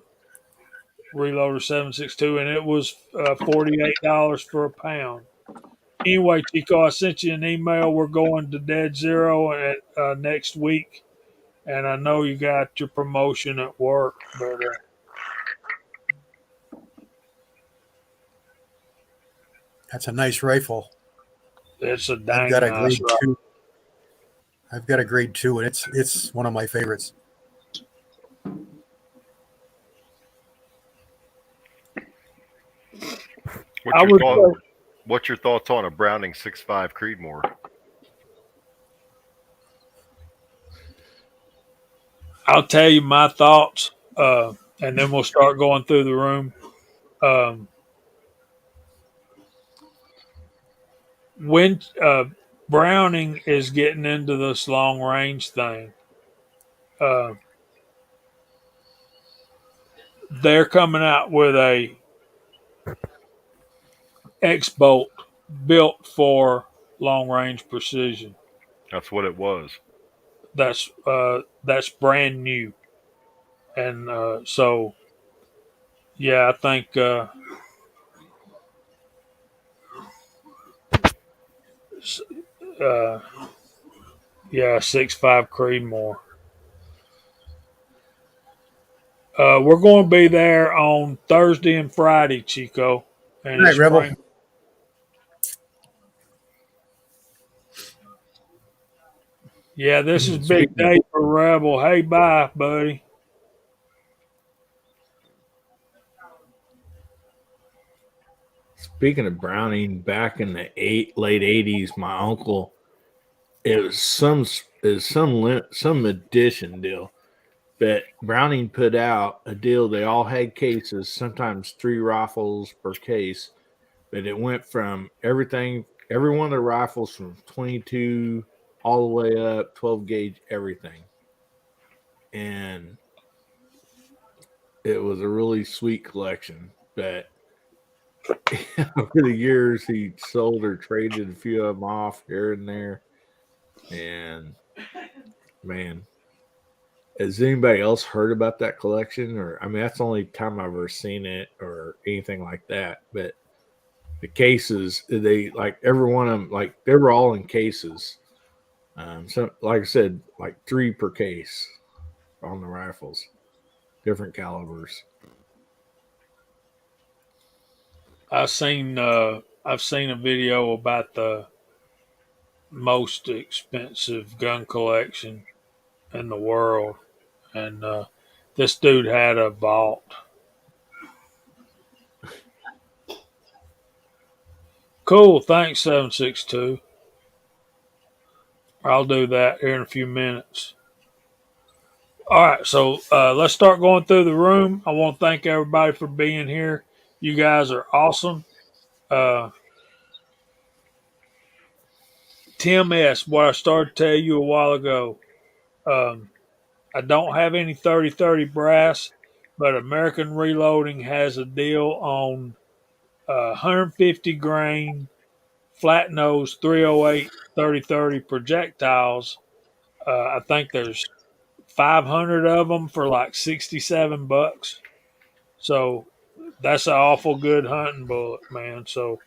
Reloader 762, and it was $48 for a pound. Anyway, Chico, I sent you an email. We're going to Dead Zero at next week, and I know you got your promotion at work, but That's a nice rifle. it's a I've dang got a nice grade rifle. 2. I've got a grade 2, and it's one of my favorites. I would say, What's your thoughts on a Browning 6.5 Creedmoor? I'll tell you my thoughts, and then we'll start going through the room. Um, when Browning is getting into this long range thing, uh, they're coming out with a X bolt built for long range precision. That's what it was. That's brand new, and so yeah, I think uh, yeah, 6.5 Creedmoor. We're going to be there on Thursday and Friday, Chico, and Good night, it's Rebel. spring. Yeah, this is big Speaking of, day for Rebel. Hey, bye, buddy. speaking of Browning, back in the late '80s, my uncle, it was some edition deal. But Browning put out a deal. They all had cases, sometimes 3 rifles per case. But it went from everything, every one of the rifles from 22 all the way up, 12 gauge, everything. And it was a really sweet collection. But over the years, he sold or traded a few of them off here and there. And man, has anybody else heard about that collection? Or I mean, that's the only time I've ever seen it or anything like that. But the cases, they like every one of them, like they were all in cases. So, like I said, like 3 per case on the rifles, different calibers. I've seen a video about the most expensive gun collection in the world, and this dude had a vault. Cool, thanks 762. I'll do that here in a few minutes. All right, so let's start going through the room. I want to thank everybody for being here. You guys are awesome. Uh, Tim S., what I started to tell you a while ago. Um, I don't have any 3030 brass, but American Reloading has a deal on 150 grain flat nose 308 3030 projectiles. I think there's 500 of them for like $67. So that's an awful good hunting bullet, man. So,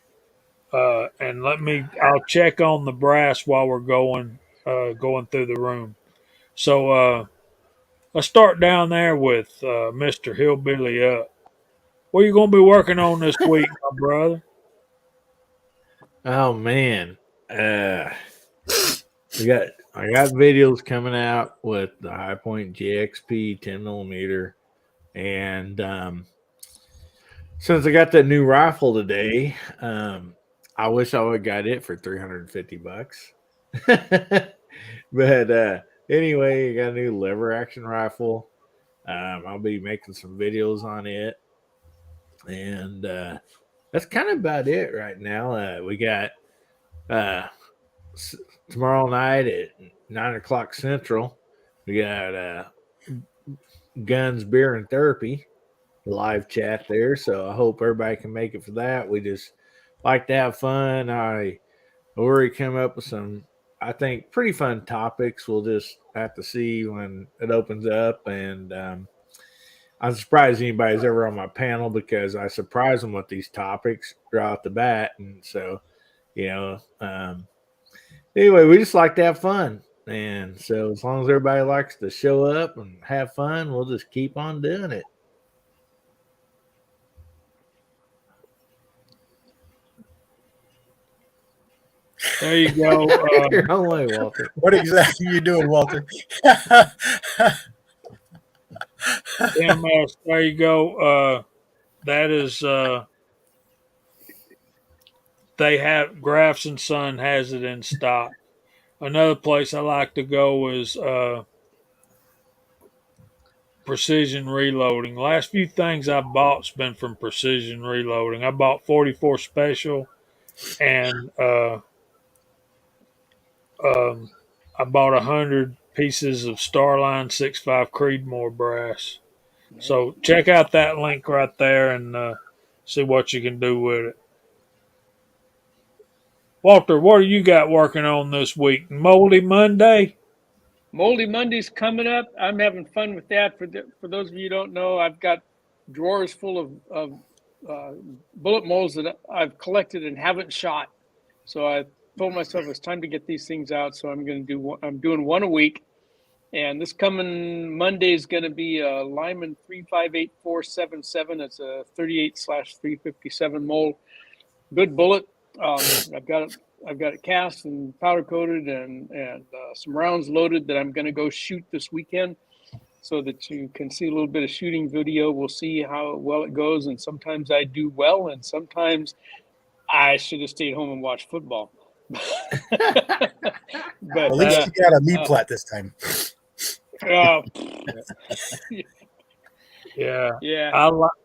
and I'll check on the brass while we're going through the room. So, let's start down there with Mr. Hillbilly Up. What are you going to be working on this week, my brother? Oh man, uh, I got videos coming out with the High Point GXP 10 millimeter, and since I got that new rifle today, I wish I would have got it for $350. But anyway, I got a new lever action rifle. I'll be making some videos on it, and that's kind of about it right now. We got uh, tomorrow night at 9 o'clock Central. We got guns, beer, and therapy live chat there. So I hope everybody can make it for that. We just like to have fun. I already came up with some, I think, pretty fun topics. We'll just have to see when it opens up. And I'm surprised anybody's ever on my panel because I surprise them with these topics right off the bat. And so, you know, anyway, we just like to have fun. And so as long as everybody likes to show up and have fun, we'll just keep on doing it. There you go. Your own way, Walter. What exactly are you doing, Walter? MS, there you go. That is, they have, Graphs and Son has it in stock. Another place I like to go is Precision Reloading. Last few things I bought's been from Precision Reloading. I bought 44 Special and I bought 100 pieces of Starline 6.5 Creedmoor brass. So check out that link right there and see what you can do with it. Walter, what do you got working on this week? Moldy Monday? Moldy Monday's coming up. I'm having fun with that. For those of you who don't know, I've got drawers full of bullet molds that I've collected and haven't shot. So I told myself it's time to get these things out. So I'm doing one a week. And this coming Monday is going to be a Lyman 358477. It's a 38/357 mold. Good bullet. I've got it cast and powder coated and some rounds loaded that I'm going to go shoot this weekend, so that you can see a little bit of shooting video. We'll see how well it goes, and sometimes I do well, and sometimes I should have stayed home and watched football. At But least you got a meat plat this time. Yeah. yeah,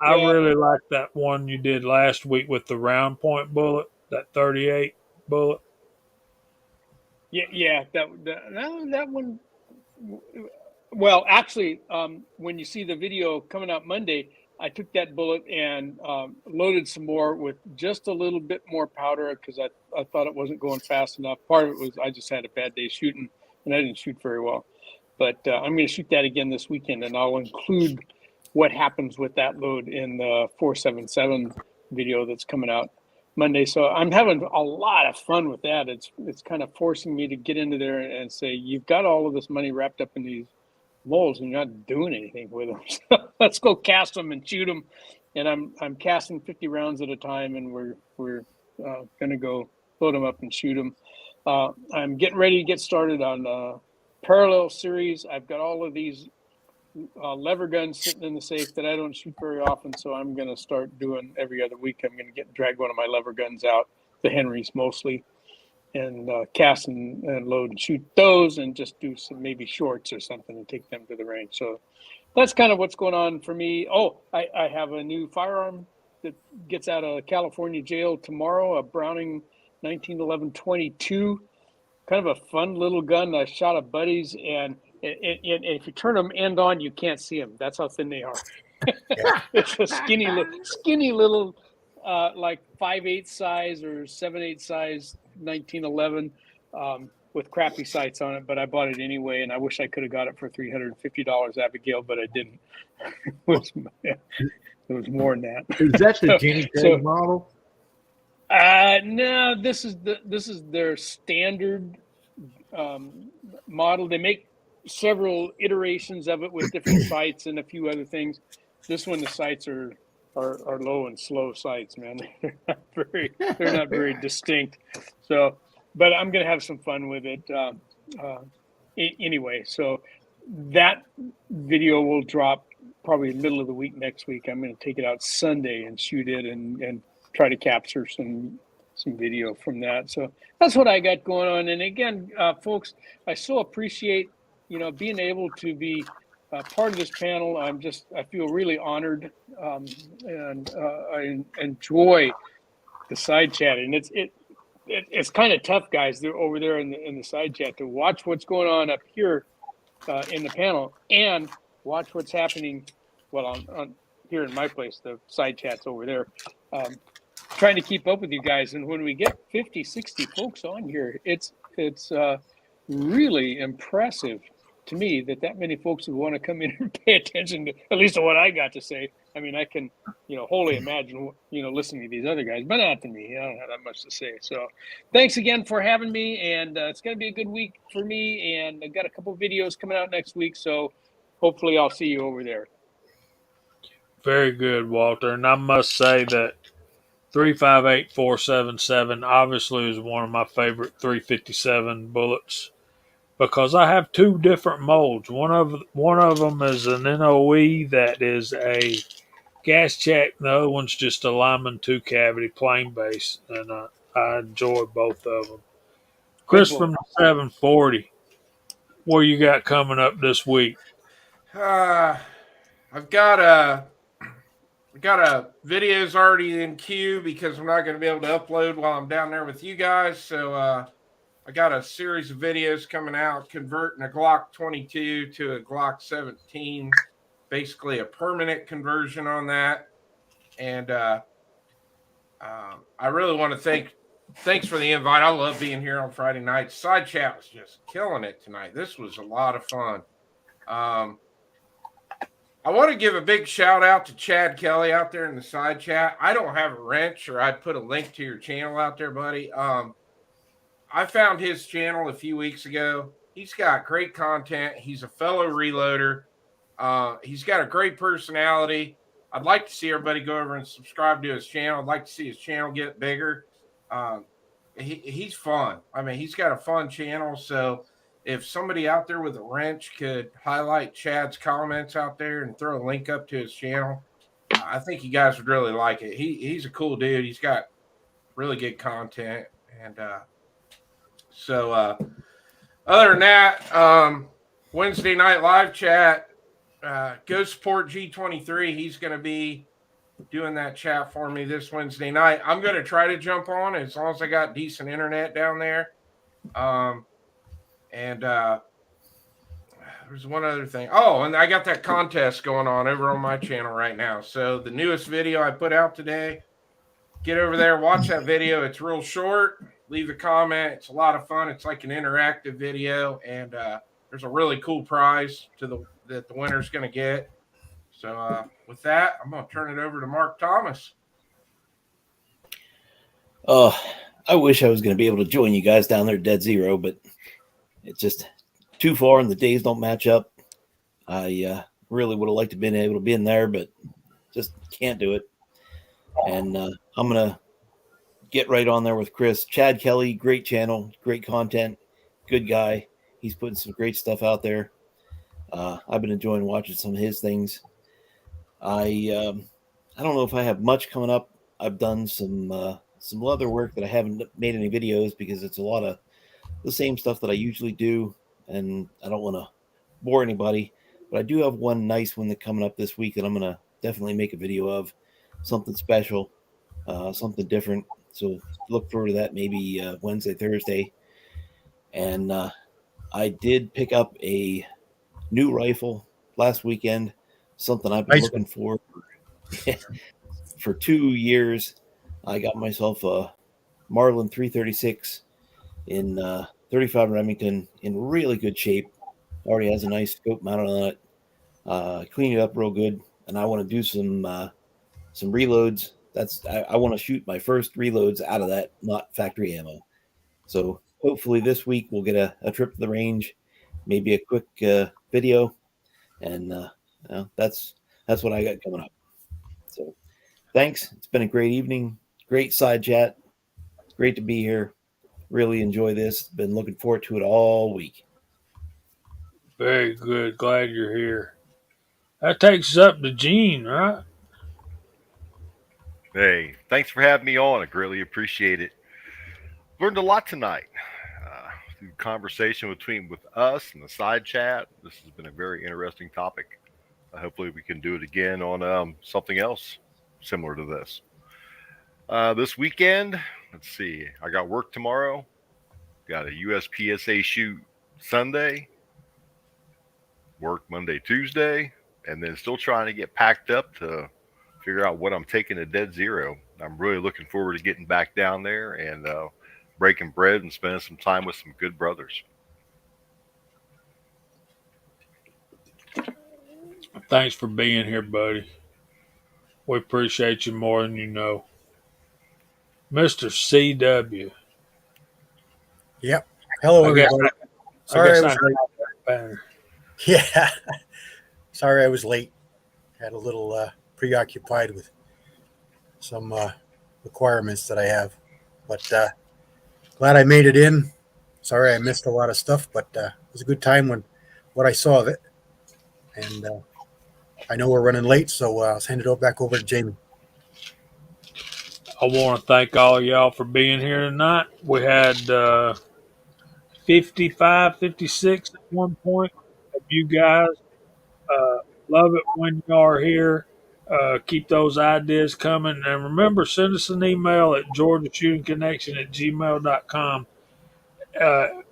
I really like that one you did last week with the round point bullet, that 38 bullet. yeah. That one. Well, actually, when you see the video coming out Monday, I took that bullet and loaded some more with just a little bit more powder because I thought it wasn't going fast enough. Part of it was I just had a bad day shooting and I didn't shoot very well. But I'm going to shoot that again this weekend, and I'll include what happens with that load in the 477 video that's coming out Monday. So I'm having a lot of fun with that. It's kind of forcing me to get into there and say, you've got all of this money wrapped up in these molds and you're not doing anything with them. So let's go cast them and shoot them. And I'm casting 50 rounds at a time, and we're going to go load them up and shoot them. I'm getting ready to get started on parallel series. I've got all of these lever guns sitting in the safe that I don't shoot very often, so I'm going to start doing every other week. I'm going to drag one of my lever guns out, the Henrys mostly, and cast and load and shoot those, and just do some maybe shorts or something and take them to the range. So that's kind of what's going on for me. Oh, I have a new firearm that gets out of California jail tomorrow, a Browning 1911-22. Kind of a fun little gun. I shot a buddy's, and if you turn them end on, you can't see them. That's how thin they are. It's a skinny little, like 5/8 size or 7/8 size 1911 with crappy sights on it. But I bought it anyway, and I wish I could have got it for $350, Abigail, but I didn't. It was more than that. Is that the guinea pig model? No, this is their standard model. They make several iterations of it with different sights and a few other things. This one, the sights are low and slow sights, man. They're not very distinct. So, but I'm gonna have some fun with it anyway. So that video will drop probably middle of the week next week. I'm going to take it out Sunday and shoot it and try to capture some video from that. So that's what I got going on. And again, folks, I so appreciate, being able to be part of this panel. I feel really honored, and I enjoy the side chatting. It's kind of tough, guys. They're over there in the side chat to watch what's going on up here in the panel and watch what's happening. Well, on here in my place, the side chat's over there. Trying to keep up with you guys, and when we get 50, 60 folks on here, it's really impressive to me that many folks would want to come in and pay attention to at least to what I got to say. I mean, I can wholly imagine listening to these other guys, but not to me. I don't have that much to say. So thanks again for having me, and it's going to be a good week for me, and I've got a couple of videos coming out next week, so hopefully I'll see you over there. Very good, Walter. And I must say that 358477 obviously is one of my favorite 357 bullets because I have two different molds. One of them is an NOE that is a gas check, and the other one's just a Lyman 2 cavity plain base, and I enjoy both of them. Chris from the 740, what you got coming up this week? I've got videos already in queue because I'm not going to be able to upload while I'm down there with you guys. So I got a series of videos coming out converting a Glock 22 to a Glock 17, basically a permanent conversion on that. And I really want to thanks for the invite. I love being here on Friday night. Side chat was just killing it tonight. This was a lot of fun. I want to give a big shout out to Chad Kelly out there in the side chat. I don't have a wrench, or I'd put a link to your channel out there, buddy. I found his channel a few weeks ago. He's got great content. He's a fellow reloader. He's got a great personality. I'd like to see everybody go over and subscribe to his channel. I'd like to see his channel get bigger. He's fun. I mean, he's got a fun channel. So if somebody out there with a wrench could highlight Chad's comments out there and throw a link up to his channel, I think you guys would really like it. He's a cool dude. He's got really good content. And so other than that, Wednesday night live chat, go support G23. He's going to be doing that chat for me this Wednesday night. I'm going to try to jump on as long as I got decent internet down there. And there's one other thing. Oh, and I got that contest going on over on my channel right now. So the newest video I put out today, get over there, watch that video. It's real short. Leave a comment. It's a lot of fun. It's like an interactive video, and there's a really cool prize that the winner's going to get. So with that, I'm going to turn it over to Mark Thomas. Oh, I wish I was going to be able to join you guys down there at Dead Zero, but it's just too far and the days don't match up. I really would have liked to have been able to be in there, but just can't do it. And I'm going to get right on there with Chris. Chad Kelly, great channel, great content, good guy. He's putting some great stuff out there. I've been enjoying watching some of his things. I don't know if I have much coming up. I've done some other work that I haven't made any videos because it's a lot of the same stuff that I usually do, and I don't want to bore anybody. But I do have one nice one that's coming up this week that I'm going to definitely make a video of, something special, something different. So look forward to that maybe Wednesday, Thursday. And I did pick up a new rifle last weekend, something I've been looking for 2 years. I got myself a Marlin 336 in 35 Remington in really good shape. Already has a nice scope mounted on it. Cleaned it up real good, and I want to do some reloads. I want to shoot my first reloads out of that, not factory ammo. So hopefully this week we'll get a trip to the range, maybe a quick video, and that's what I got coming up. So thanks. It's been a great evening, great side chat, great to be here. Really enjoy this. Been looking forward to it all week. Very good. Glad you're here. That takes us up to Gene, right? Hey, thanks for having me on. I greatly appreciate it. Learned a lot tonight. Through conversation with us and the side chat. This has been a very interesting topic. Hopefully we can do it again on something else similar to this. This weekend, let's see. I got work tomorrow. Got a USPSA shoot Sunday. Work Monday, Tuesday. And then still trying to get packed up to figure out what I'm taking to Dead Zero. I'm really looking forward to getting back down there and breaking bread and spending some time with some good brothers. Thanks for being here, buddy. We appreciate you more than you know. Mr. CW. Yep. Hello, everybody. Sorry, I was late. Yeah. Sorry, I was late. Had a little preoccupied with some requirements that I have, but glad I made it in. Sorry, I missed a lot of stuff, but it was a good time when I saw of it. And I know we're running late, so I'll hand it back over to Jamie. I want to thank all y'all for being here tonight. We had 55, 56 at one point of you guys Love it when you are here. Keep those ideas coming. And remember, send us an email at georgiashootingconnection@gmail.com.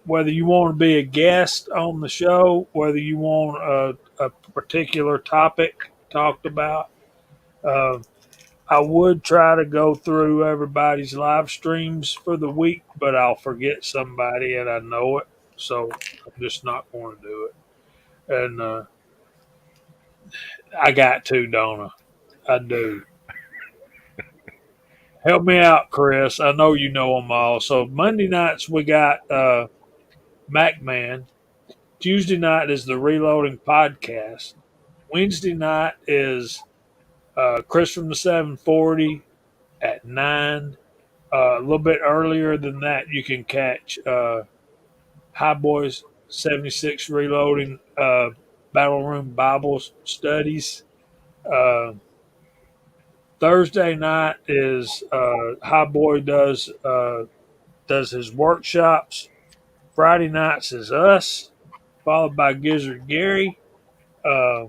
Whether you want to be a guest on the show, whether you want a particular topic talked about. Uh, I would try to go through everybody's live streams for the week, but I'll forget somebody and I know it. So I'm just not going to do it. And I got to, don't I? I do. Help me out, Chris. I know you know them all. So Monday nights we got MacMan. Tuesday night is the Reloading Podcast. Wednesday night is Chris from the 740 at 9. A little bit earlier than that, you can catch High Boys 76 Reloading Battle Room Bible Studies. Uh, Thursday night is High Boy does his workshops. Friday nights is us, followed by Gizzard Gary. Uh,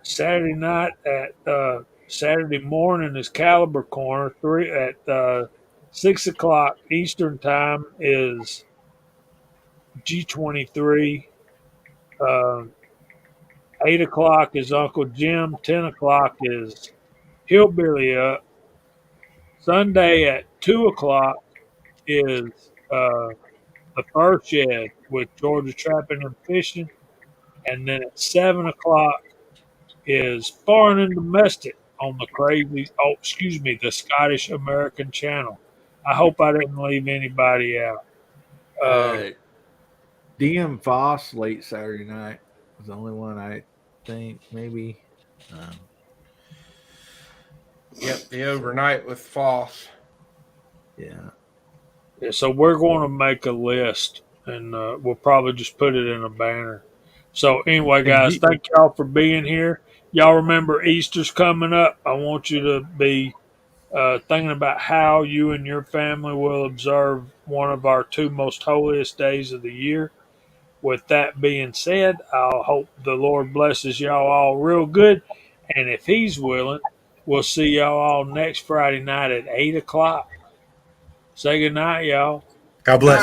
Saturday night at Saturday morning is Caliber Corner. 6 o'clock Eastern time is G23. 8 o'clock is Uncle Jim. 10 o'clock is Hillbilly Up. Sunday at 2 o'clock is the Fur Shed with Georgia Trapping and Fishing. And then at 7 o'clock is Foreign and Domestic on the Scottish American channel. I hope I didn't leave anybody out. DM Foss late Saturday night was the only one I think maybe. Yep, the overnight with Foss. Yeah. So we're going to make a list, and we'll probably just put it in a banner. So anyway, guys, thank y'all for being here. Y'all remember Easter's coming up. I want you to be thinking about how you and your family will observe one of our two most holiest days of the year. With that being said, I hope the Lord blesses y'all all real good. And if He's willing, we'll see y'all all next Friday night at 8 o'clock. Say good night, y'all. God bless.